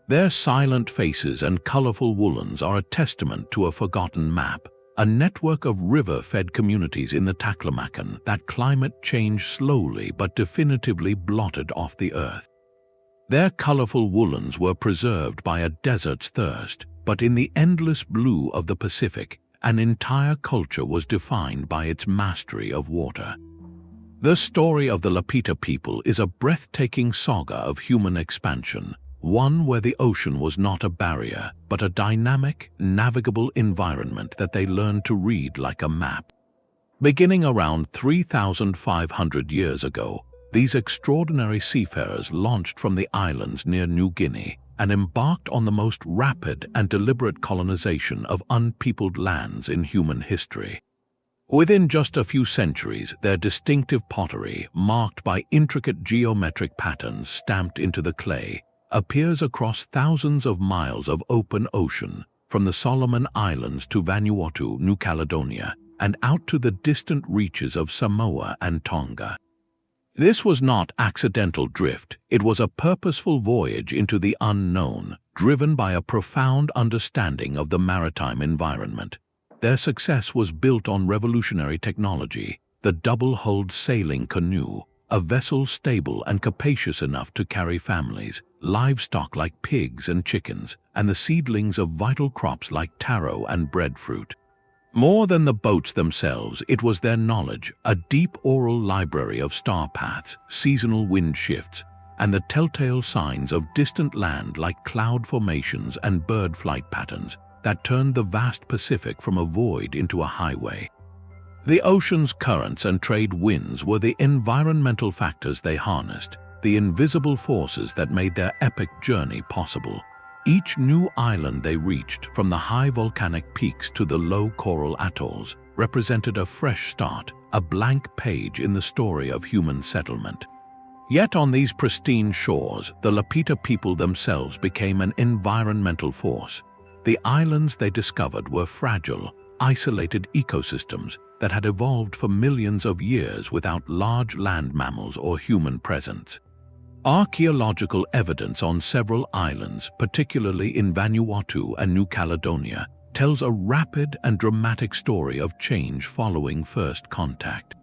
Their silent faces and colorful woolens are a testament to a forgotten map, a network of river-fed communities in the Taklamakan that climate change slowly but definitively blotted off the earth. Their colorful woolens were preserved by a desert's thirst, but in the endless blue of the Pacific, an entire culture was defined by its mastery of water. The story of the Lapita people is a breathtaking saga of human expansion, one where the ocean was not a barrier, but a dynamic, navigable environment that they learned to read like a map. Beginning around 3,500 years ago, these extraordinary seafarers launched from the islands near New Guinea and embarked on the most rapid and deliberate colonization of unpeopled lands in human history. Within just a few centuries, their distinctive pottery, marked by intricate geometric patterns stamped into the clay, appears across thousands of miles of open ocean, from the Solomon Islands to Vanuatu, New Caledonia, and out to the distant reaches of Samoa and Tonga. This was not accidental drift, it was a purposeful voyage into the unknown, driven by a profound understanding of the maritime environment. Their success was built on revolutionary technology: the double-hulled sailing canoe, a vessel stable and capacious enough to carry families, livestock like pigs and chickens, and the seedlings of vital crops like taro and breadfruit. More than the boats themselves, it was their knowledge, a deep oral library of star paths, seasonal wind shifts, and the telltale signs of distant land like cloud formations and bird flight patterns that turned the vast Pacific from a void into a highway. The ocean's currents and trade winds were the environmental factors they harnessed, the invisible forces that made their epic journey possible. Each new island they reached, from the high volcanic peaks to the low coral atolls, represented a fresh start, a blank page in the story of human settlement. Yet on these pristine shores, the Lapita people themselves became an environmental force. The islands they discovered were fragile, isolated ecosystems that had evolved for millions of years without large land mammals or human presence. Archaeological evidence on several islands, particularly in Vanuatu and New Caledonia, tells a rapid and dramatic story of change following first contact.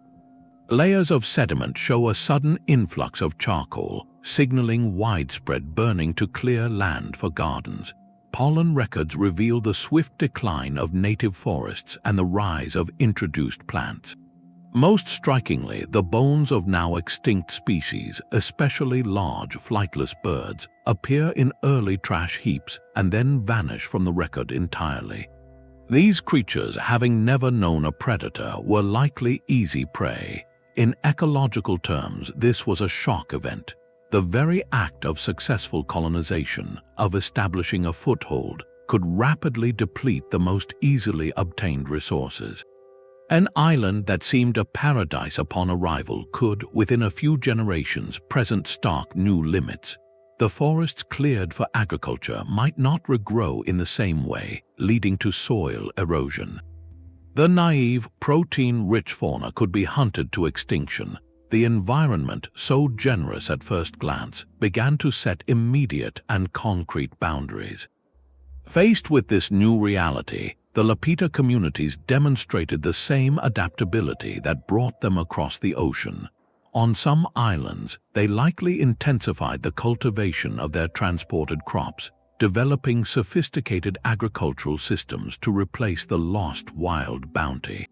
Layers of sediment show a sudden influx of charcoal, signaling widespread burning to clear land for gardens. Pollen records reveal the swift decline of native forests and the rise of introduced plants. Most strikingly, the bones of now extinct species, especially large flightless birds, appear in early trash heaps and then vanish from the record entirely. These creatures, having never known a predator, were likely easy prey. In ecological terms, this was a shock event. The very act of successful colonization, of establishing a foothold, could rapidly deplete the most easily obtained resources. An island that seemed a paradise upon arrival could, within a few generations, present stark new limits. The forests cleared for agriculture might not regrow in the same way, leading to soil erosion. The naive, protein-rich fauna could be hunted to extinction, the environment, so generous at first glance, began to set immediate and concrete boundaries. Faced with this new reality, the Lapita communities demonstrated the same adaptability that brought them across the ocean. On some islands, they likely intensified the cultivation of their transported crops, developing sophisticated agricultural systems to replace the lost wild bounty.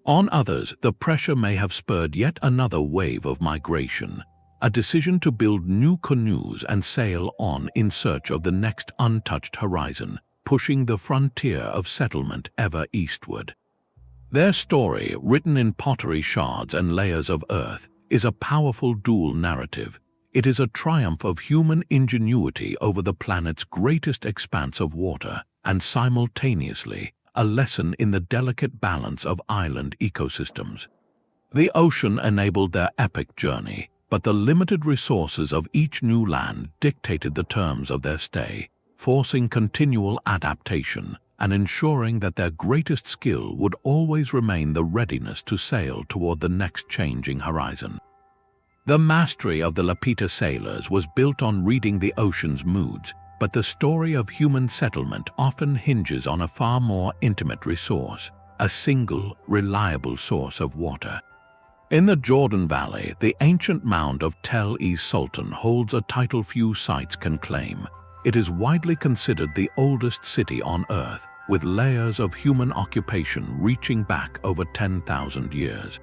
On others, the pressure may have spurred yet another wave of migration, a decision to build new canoes and sail on in search of the next untouched horizon, pushing the frontier of settlement ever eastward. Their story, written in pottery shards and layers of earth, is a powerful dual narrative. It is a triumph of human ingenuity over the planet's greatest expanse of water, and simultaneously, a lesson in the delicate balance of island ecosystems. The ocean enabled their epic journey, but the limited resources of each new land dictated the terms of their stay, forcing continual adaptation and ensuring that their greatest skill would always remain the readiness to sail toward the next changing horizon. The mastery of the Lapita sailors was built on reading the ocean's moods, but the story of human settlement often hinges on a far more intimate resource, a single, reliable source of water. In the Jordan Valley, the ancient mound of Tel Es Sultan holds a title few sites can claim. It is widely considered the oldest city on Earth, with layers of human occupation reaching back over 10,000 years.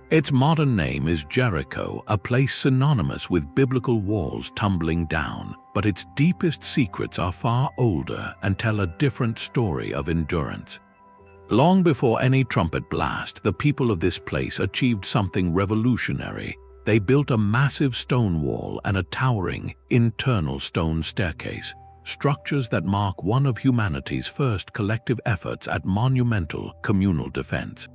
Its modern name is Jericho, a place synonymous with biblical walls tumbling down, but its deepest secrets are far older and tell a different story of endurance. Long before any trumpet blast, the people of this place achieved something revolutionary. They built a massive stone wall and a towering, internal stone staircase, structures that mark one of humanity's first collective efforts at monumental communal defense.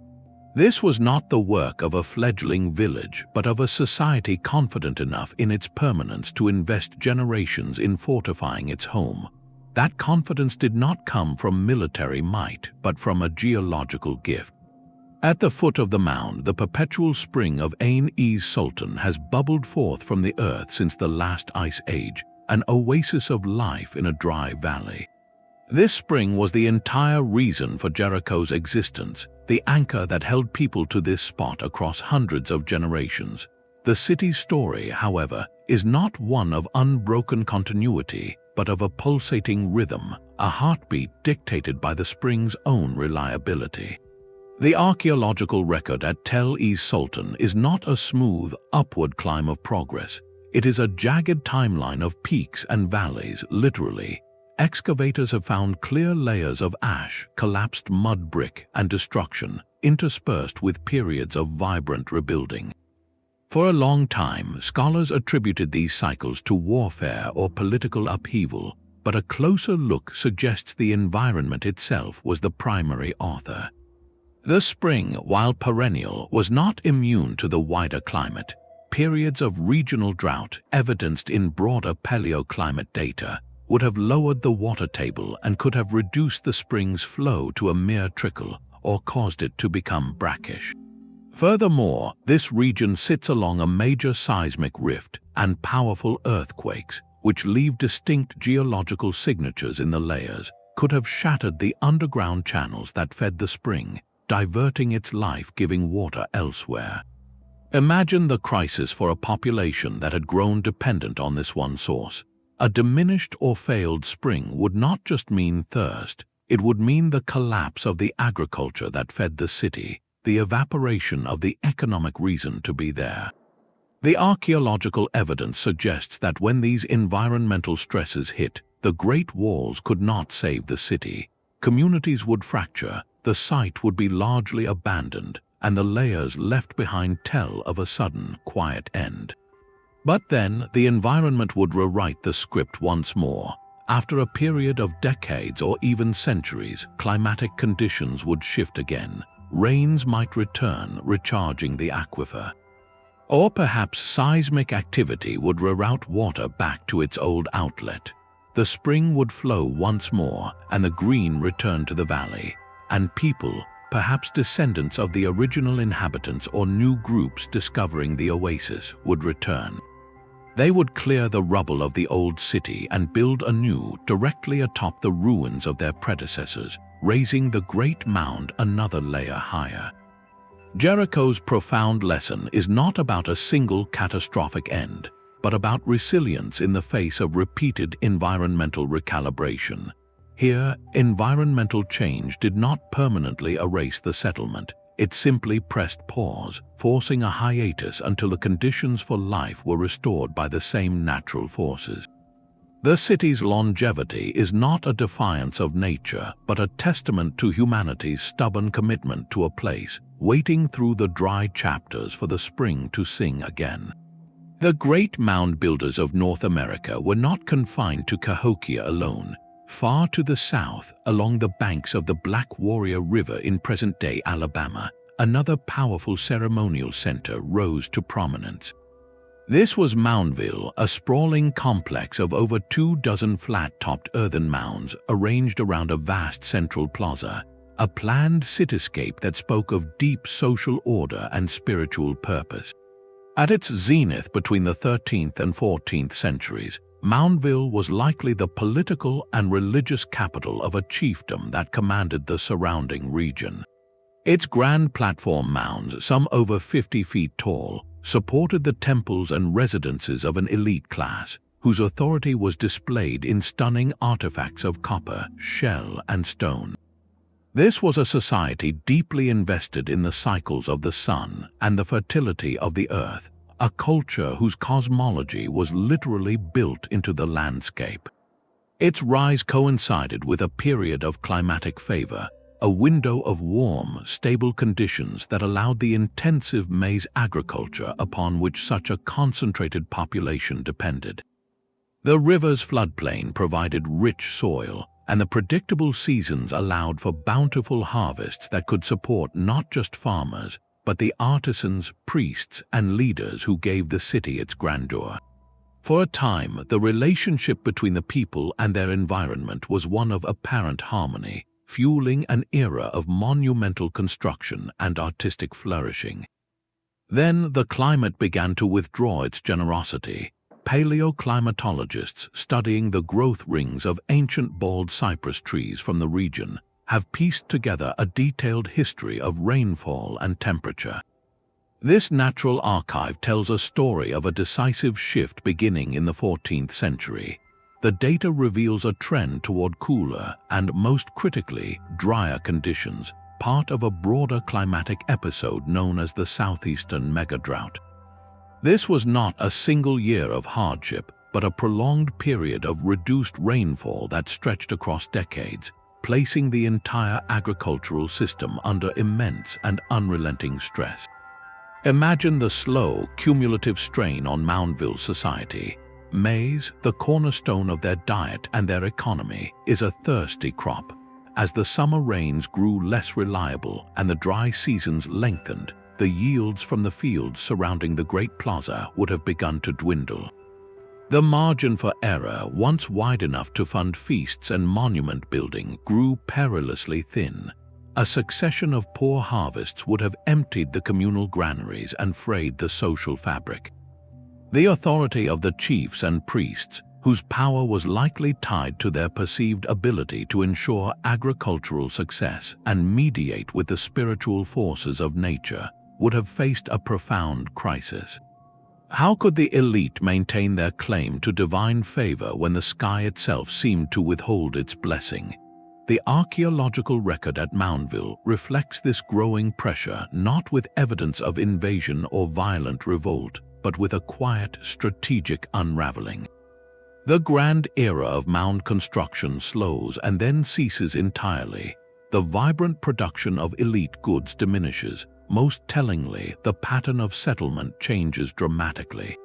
This was not the work of a fledgling village, but of a society confident enough in its permanence to invest generations in fortifying its home. That confidence did not come from military might, but from a geological gift. At the foot of the mound, the perpetual spring of Ain Es Sultan has bubbled forth from the earth since the last ice age, an oasis of life in a dry valley. This spring was the entire reason for Jericho's existence, the anchor that held people to this spot across hundreds of generations. The city's story, however, is not one of unbroken continuity, but of a pulsating rhythm, a heartbeat dictated by the spring's own reliability. The archaeological record at Tel Es Sultan is not a smooth, upward climb of progress. It is a jagged timeline of peaks and valleys, literally. Excavators have found clear layers of ash, collapsed mud brick, and destruction, interspersed with periods of vibrant rebuilding. For a long time, scholars attributed these cycles to warfare or political upheaval, but a closer look suggests the environment itself was the primary author. The spring, while perennial, was not immune to the wider climate. Periods of regional drought, evidenced in broader paleoclimate data, would have lowered the water table and could have reduced the spring's flow to a mere trickle or caused it to become brackish. Furthermore, this region sits along a major seismic rift and powerful earthquakes, which leave distinct geological signatures in the layers, could have shattered the underground channels that fed the spring, diverting its life-giving water elsewhere. Imagine the crisis for a population that had grown dependent on this one source. A diminished or failed spring would not just mean thirst, it would mean the collapse of the agriculture that fed the city, the evaporation of the economic reason to be there. The archaeological evidence suggests that when these environmental stresses hit, the Great Walls could not save the city. Communities would fracture, the site would be largely abandoned, and the layers left behind tell of a sudden, quiet end. But then, the environment would rewrite the script once more. After a period of decades or even centuries, climatic conditions would shift again. Rains might return, recharging the aquifer. Or perhaps seismic activity would reroute water back to its old outlet. The spring would flow once more, and the green return to the valley, and people, perhaps descendants of the original inhabitants or new groups discovering the oasis, would return. They would clear the rubble of the old city and build anew directly atop the ruins of their predecessors, raising the Great Mound another layer higher. Jericho's profound lesson is not about a single catastrophic end, but about resilience in the face of repeated environmental recalibration. Here, environmental change did not permanently erase the settlement. It simply pressed pause, forcing a hiatus until the conditions for life were restored by the same natural forces. The city's longevity is not a defiance of nature, but a testament to humanity's stubborn commitment to a place, waiting through the dry chapters for the spring to sing again. The great mound builders of North America were not confined to Cahokia alone. Far to the south, along the banks of the Black Warrior River in present-day Alabama, another powerful ceremonial center rose to prominence. This was Moundville, a sprawling complex of over 24 flat-topped earthen mounds arranged around a vast central plaza, a planned cityscape that spoke of deep social order and spiritual purpose. At its zenith between the 13th and 14th centuries, Moundville was likely the political and religious capital of a chiefdom that commanded the surrounding region. Its grand platform mounds, some over 50 feet tall, supported the temples and residences of an elite class, whose authority was displayed in stunning artifacts of copper, shell, and stone. This was a society deeply invested in the cycles of the sun and the fertility of the earth, a culture whose cosmology was literally built into the landscape. Its rise coincided with a period of climatic favor, a window of warm, stable conditions that allowed the intensive maize agriculture upon which such a concentrated population depended. The river's floodplain provided rich soil, and the predictable seasons allowed for bountiful harvests that could support not just farmers, but the artisans, priests, and leaders who gave the city its grandeur. For a time, the relationship between the people and their environment was one of apparent harmony, fueling an era of monumental construction and artistic flourishing. Then the climate began to withdraw its generosity. Paleoclimatologists studying the growth rings of ancient bald cypress trees from the region have pieced together a detailed history of rainfall and temperature. This natural archive tells a story of a decisive shift beginning in the 14th century. The data reveals a trend toward cooler and, most critically, drier conditions, part of a broader climatic episode known as the Southeastern Mega-Drought. This was not a single year of hardship, but a prolonged period of reduced rainfall that stretched across decades, placing the entire agricultural system under immense and unrelenting stress. Imagine the slow, cumulative strain on Moundville society. Maize, the cornerstone of their diet and their economy, is a thirsty crop. As the summer rains grew less reliable and the dry seasons lengthened, the yields from the fields surrounding the Great Plaza would have begun to dwindle. The margin for error, once wide enough to fund feasts and monument building, grew perilously thin. A succession of poor harvests would have emptied the communal granaries and frayed the social fabric. The authority of the chiefs and priests, whose power was likely tied to their perceived ability to ensure agricultural success and mediate with the spiritual forces of nature, would have faced a profound crisis. How could the elite maintain their claim to divine favor when the sky itself seemed to withhold its blessing? The archaeological record at Moundville reflects this growing pressure not with evidence of invasion or violent revolt, but with a quiet, strategic unraveling. The grand era of mound construction slows and then ceases entirely. The vibrant production of elite goods diminishes. Most tellingly, the pattern of settlement changes dramatically.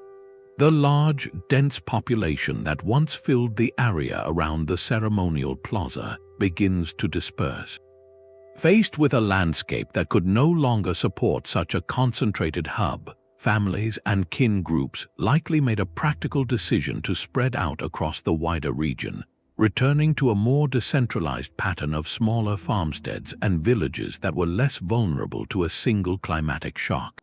The large, dense population that once filled the area around the ceremonial plaza begins to disperse. Faced with a landscape that could no longer support such a concentrated hub, families and kin groups likely made a practical decision to spread out across the wider region, returning to a more decentralized pattern of smaller farmsteads and villages that were less vulnerable to a single climatic shock.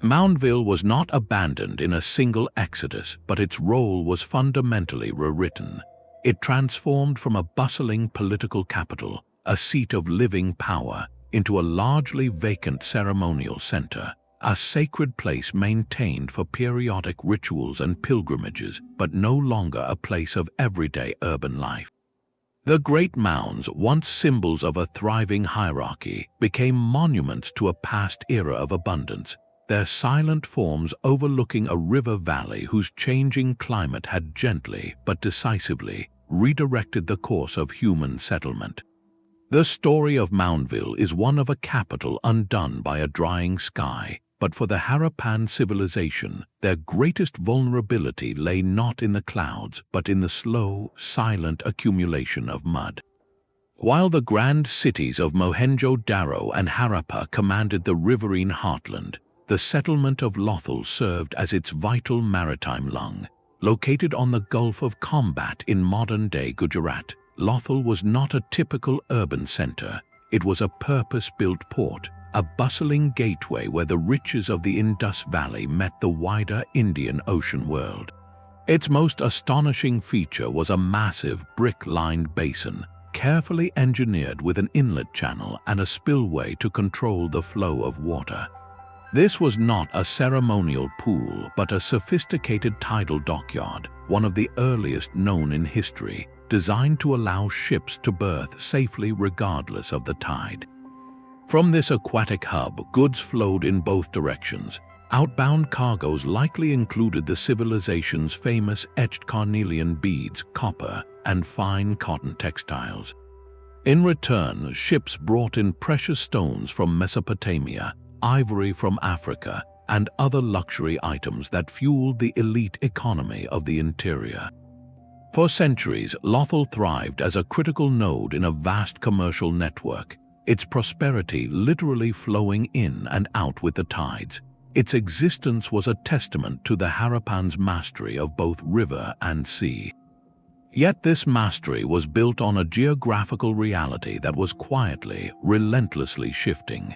Moundville was not abandoned in a single exodus, but its role was fundamentally rewritten. It transformed from a bustling political capital, a seat of living power, into a largely vacant ceremonial center, a sacred place maintained for periodic rituals and pilgrimages, but no longer a place of everyday urban life. The great mounds, once symbols of a thriving hierarchy, became monuments to a past era of abundance, their silent forms overlooking a river valley whose changing climate had gently but decisively redirected the course of human settlement. The story of Moundville is one of a capital undone by a drying sky, but for the Harappan civilization, their greatest vulnerability lay not in the clouds, but in the slow, silent accumulation of mud. While the grand cities of Mohenjo-daro and Harappa commanded the riverine heartland, the settlement of Lothal served as its vital maritime lung. Located on the Gulf of Combat in modern-day Gujarat, Lothal was not a typical urban center. It was a purpose-built port, a bustling gateway where the riches of the Indus Valley met the wider Indian Ocean world. Its most astonishing feature was a massive brick-lined basin, carefully engineered with an inlet channel and a spillway to control the flow of water. This was not a ceremonial pool, but a sophisticated tidal dockyard, one of the earliest known in history, designed to allow ships to berth safely regardless of the tide. From this aquatic hub, goods flowed in both directions. Outbound cargoes likely included the civilization's famous etched carnelian beads, copper, and fine cotton textiles. In return, ships brought in precious stones from Mesopotamia, ivory from Africa, and other luxury items that fueled the elite economy of the interior. For centuries, Lothal thrived as a critical node in a vast commercial network, its prosperity literally flowing in and out with the tides. Its existence was a testament to the Harappans' mastery of both river and sea. Yet this mastery was built on a geographical reality that was quietly, relentlessly shifting.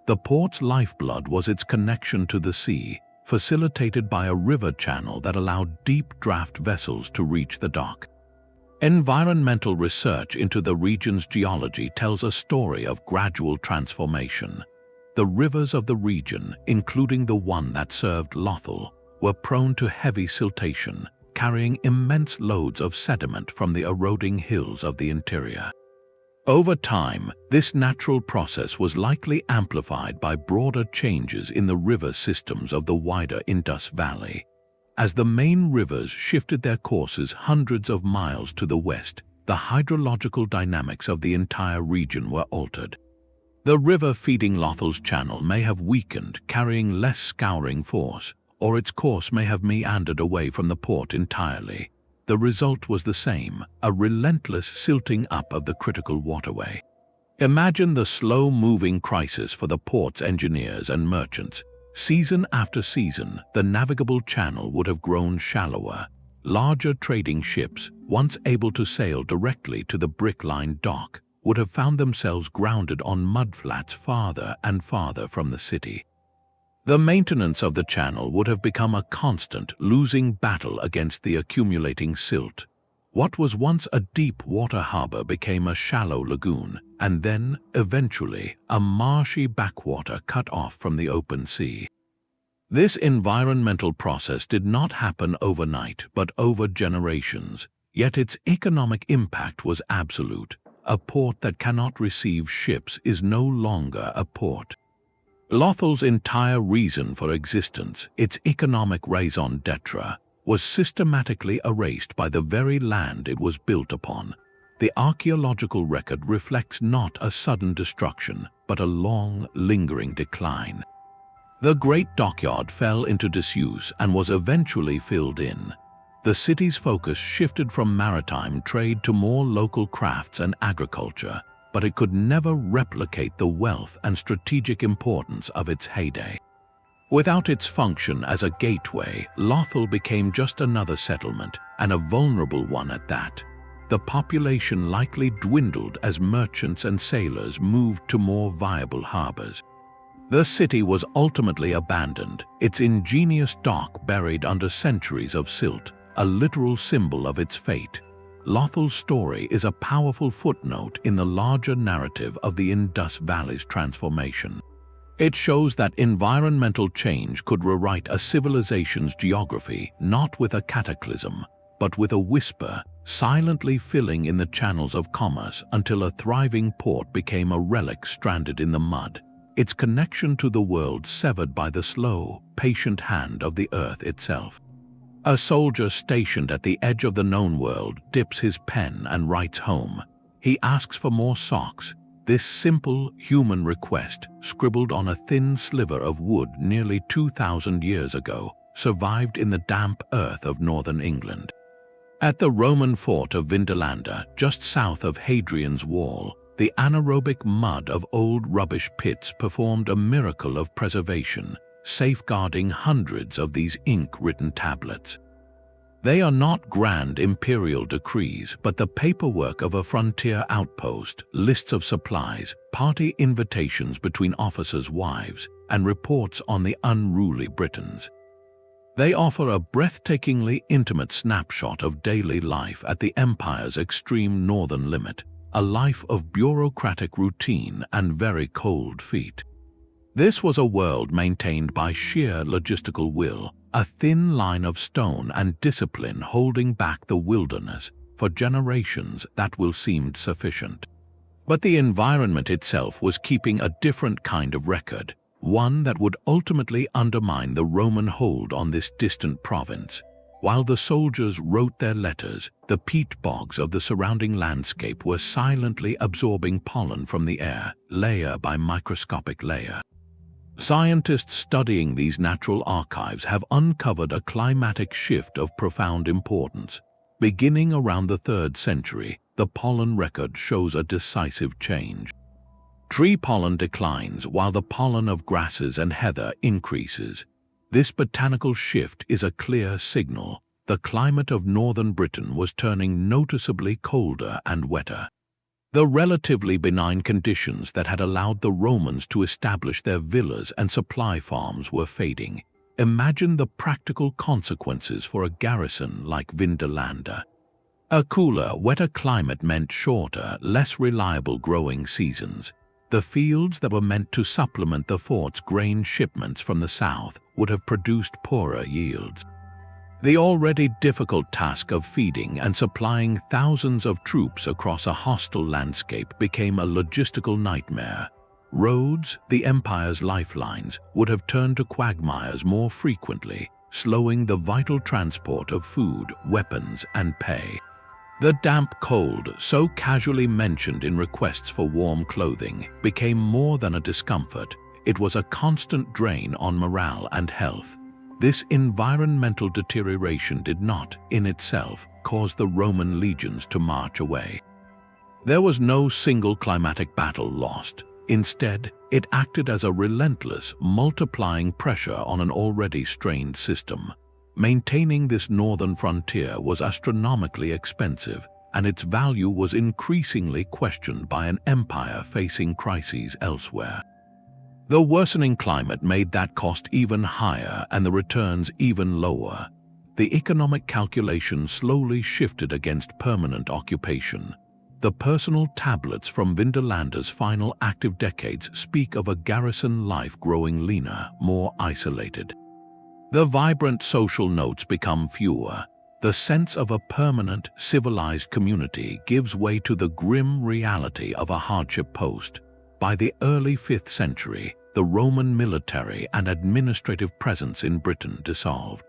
The port's lifeblood was its connection to the sea, facilitated by a river channel that allowed deep draft vessels to reach the dock. Environmental research into the region's geology tells a story of gradual transformation. The rivers of the region, including the one that served Lothal, were prone to heavy siltation, carrying immense loads of sediment from the eroding hills of the interior. Over time, this natural process was likely amplified by broader changes in the river systems of the wider Indus Valley. As the main rivers shifted their courses hundreds of miles to the west, the hydrological dynamics of the entire region were altered. The river feeding Lothal's channel may have weakened, carrying less scouring force, or its course may have meandered away from the port entirely. The result was the same, a relentless silting up of the critical waterway. Imagine the slow-moving crisis for the port's engineers and merchants. Season after season, the navigable channel would have grown shallower. Larger trading ships, once able to sail directly to the brick-lined dock, would have found themselves grounded on mudflats farther and farther from the city. The maintenance of the channel would have become a constant, losing battle against the accumulating silt. What was once a deep water harbor became a shallow lagoon, and then, eventually, a marshy backwater cut off from the open sea. This environmental process did not happen overnight, but over generations, yet its economic impact was absolute. A port that cannot receive ships is no longer a port. Lothal's entire reason for existence, its economic raison d'etre, was systematically erased by the very land it was built upon. The archaeological record reflects not a sudden destruction, but a long, lingering decline. The great dockyard fell into disuse and was eventually filled in. The city's focus shifted from maritime trade to more local crafts and agriculture, but it could never replicate the wealth and strategic importance of its heyday. Without its function as a gateway, Lothal became just another settlement, and a vulnerable one at that. the population likely dwindled as merchants and sailors moved to more viable harbors. The city was ultimately abandoned, its ingenious dock buried under centuries of silt, a literal symbol of its fate. Lothal's story is a powerful footnote in the larger narrative of the Indus Valley's transformation. It shows that environmental change could rewrite a civilization's geography not with a cataclysm, but with a whisper, silently filling in the channels of commerce until a thriving port became a relic stranded in the mud, its connection to the world severed by the slow, patient hand of the earth itself. A soldier stationed at the edge of the known world dips his pen and writes home. He asks for more socks. This simple human request, scribbled on a thin sliver of wood nearly 2,000 years ago, survived in the damp earth of northern England. At the Roman fort of Vindolanda, just south of Hadrian's Wall, the anaerobic mud of old rubbish pits performed a miracle of preservation, safeguarding hundreds of these ink-written tablets. They are not grand imperial decrees, but the paperwork of a frontier outpost, lists of supplies, party invitations between officers' wives, and reports on the unruly Britons. They offer a breathtakingly intimate snapshot of daily life at the empire's extreme northern limit, a life of bureaucratic routine and very cold feet. This was a world maintained by sheer logistical will, a thin line of stone and discipline holding back the wilderness. For generations that will seemed sufficient. But the environment itself was keeping a different kind of record, one that would ultimately undermine the Roman hold on this distant province. While the soldiers wrote their letters, the peat bogs of the surrounding landscape were silently absorbing pollen from the air, layer by microscopic layer. Scientists studying these natural archives have uncovered a climatic shift of profound importance. Beginning around the 3rd century, the pollen record shows a decisive change. Tree pollen declines while the pollen of grasses and heather increases. This botanical shift is a clear signal. The climate of northern Britain was turning noticeably colder and wetter. The relatively benign conditions that had allowed the Romans to establish their villas and supply farms were fading. Imagine the practical consequences for a garrison like Vindolanda. A cooler, wetter climate meant shorter, less reliable growing seasons. The fields that were meant to supplement the fort's grain shipments from the south would have produced poorer yields. The already difficult task of feeding and supplying thousands of troops across a hostile landscape became a logistical nightmare. Roads, the empire's lifelines, would have turned to quagmires more frequently, slowing the vital transport of food, weapons, and pay. The damp cold, so casually mentioned in requests for warm clothing, became more than a discomfort. It was a constant drain on morale and health. This environmental deterioration did not, in itself, cause the Roman legions to march away. There was no single climatic battle lost. Instead, it acted as a relentless, multiplying pressure on an already strained system. Maintaining this northern frontier was astronomically expensive, and its value was increasingly questioned by an empire facing crises elsewhere. The worsening climate made that cost even higher and the returns even lower. The economic calculation slowly shifted against permanent occupation. The personal tablets from Vindolanda's final active decades speak of a garrison life growing leaner, more isolated. The vibrant social notes become fewer. The sense of a permanent, civilized community gives way to the grim reality of a hardship post. By the early 5th century, the Roman military and administrative presence in Britain dissolved.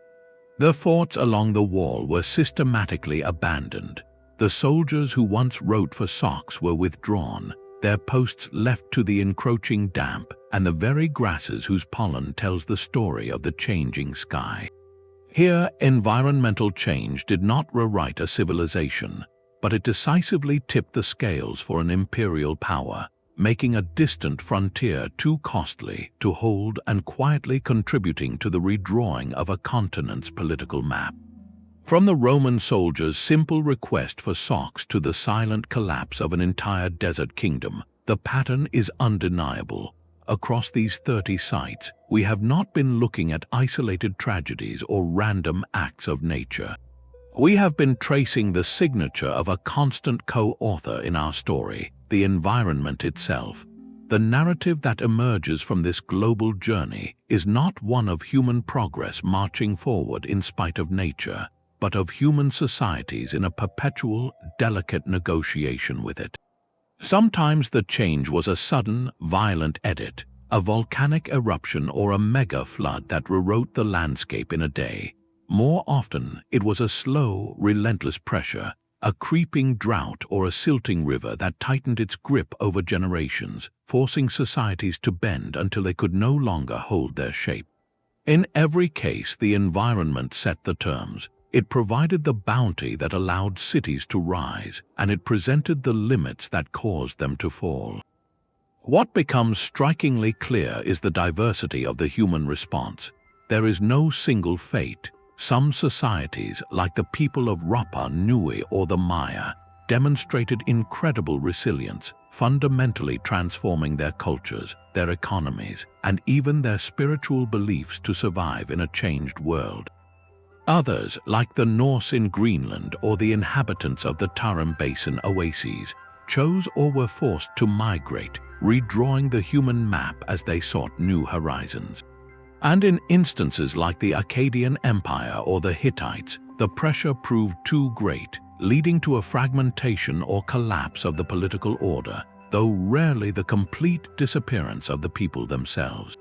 The forts along the wall were systematically abandoned. The soldiers who once wrote for socks were withdrawn, their posts left to the encroaching damp and the very grasses whose pollen tells the story of the changing sky. Here, environmental change did not rewrite a civilization, but it decisively tipped the scales for an imperial power, making a distant frontier too costly to hold and quietly contributing to the redrawing of a continent's political map. From the Roman soldiers' simple request for socks to the silent collapse of an entire desert kingdom, the pattern is undeniable. Across these 30 sites, we have not been looking at isolated tragedies or random acts of nature. We have been tracing the signature of a constant co-author in our story, the environment itself. The narrative that emerges from this global journey is not one of human progress marching forward in spite of nature, but of human societies in a perpetual, delicate negotiation with it. Sometimes the change was a sudden, violent edit, a volcanic eruption or a mega-flood that rewrote the landscape in a day. More often, it was a slow, relentless pressure, a creeping drought or a silting river that tightened its grip over generations, forcing societies to bend until they could no longer hold their shape. In every case, the environment set the terms. It provided the bounty that allowed cities to rise, and it presented the limits that caused them to fall. What becomes strikingly clear is the diversity of the human response. There is no single fate. Some societies, like the people of Rapa Nui or the Maya, demonstrated incredible resilience, fundamentally transforming their cultures, their economies, and even their spiritual beliefs to survive in a changed world. Others, like the Norse in Greenland or the inhabitants of the Tarim Basin oases, chose or were forced to migrate, redrawing the human map as they sought new horizons. And in instances like the Akkadian Empire or the Hittites, the pressure proved too great, leading to a fragmentation or collapse of the political order, though rarely the complete disappearance of the people themselves.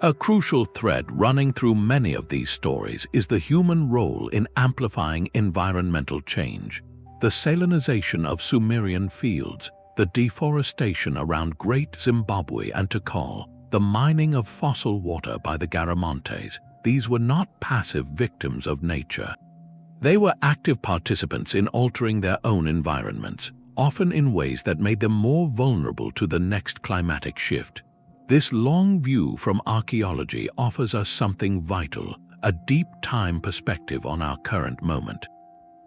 A crucial thread running through many of these stories is the human role in amplifying environmental change. The salinization of Sumerian fields, the deforestation around Great Zimbabwe and Tikal, the mining of fossil water by the Garamantes, these were not passive victims of nature. They were active participants in altering their own environments, often in ways that made them more vulnerable to the next climatic shift. This long view from archaeology offers us something vital, a deep time perspective on our current moment.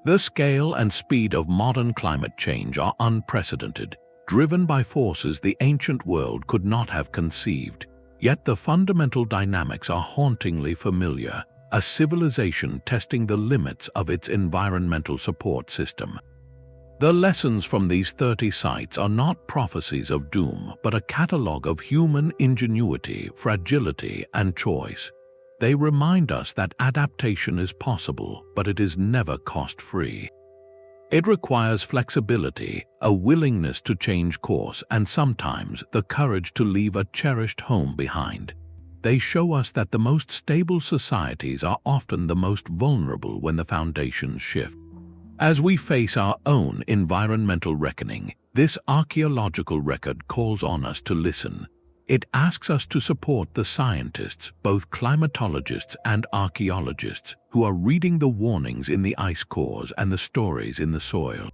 The scale and speed of modern climate change are unprecedented, driven by forces the ancient world could not have conceived. Yet the fundamental dynamics are hauntingly familiar, a civilization testing the limits of its environmental support system. The lessons from these 30 sites are not prophecies of doom, but a catalogue of human ingenuity, fragility, and choice. They remind us that adaptation is possible, but it is never cost-free. It requires flexibility, a willingness to change course, and sometimes the courage to leave a cherished home behind. They show us that the most stable societies are often the most vulnerable when the foundations shift. As we face our own environmental reckoning, this archaeological record calls on us to listen. It asks us to support the scientists, both climatologists and archaeologists, who are reading the warnings in the ice cores and the stories in the soil.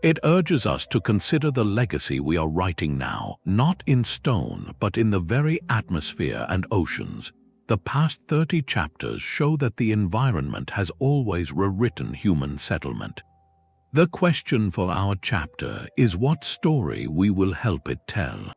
It urges us to consider the legacy we are writing now, not in stone, but in the very atmosphere and oceans. The past 30 chapters show that the environment has always rewritten human settlement. The question for our chapter is what story we will help it tell.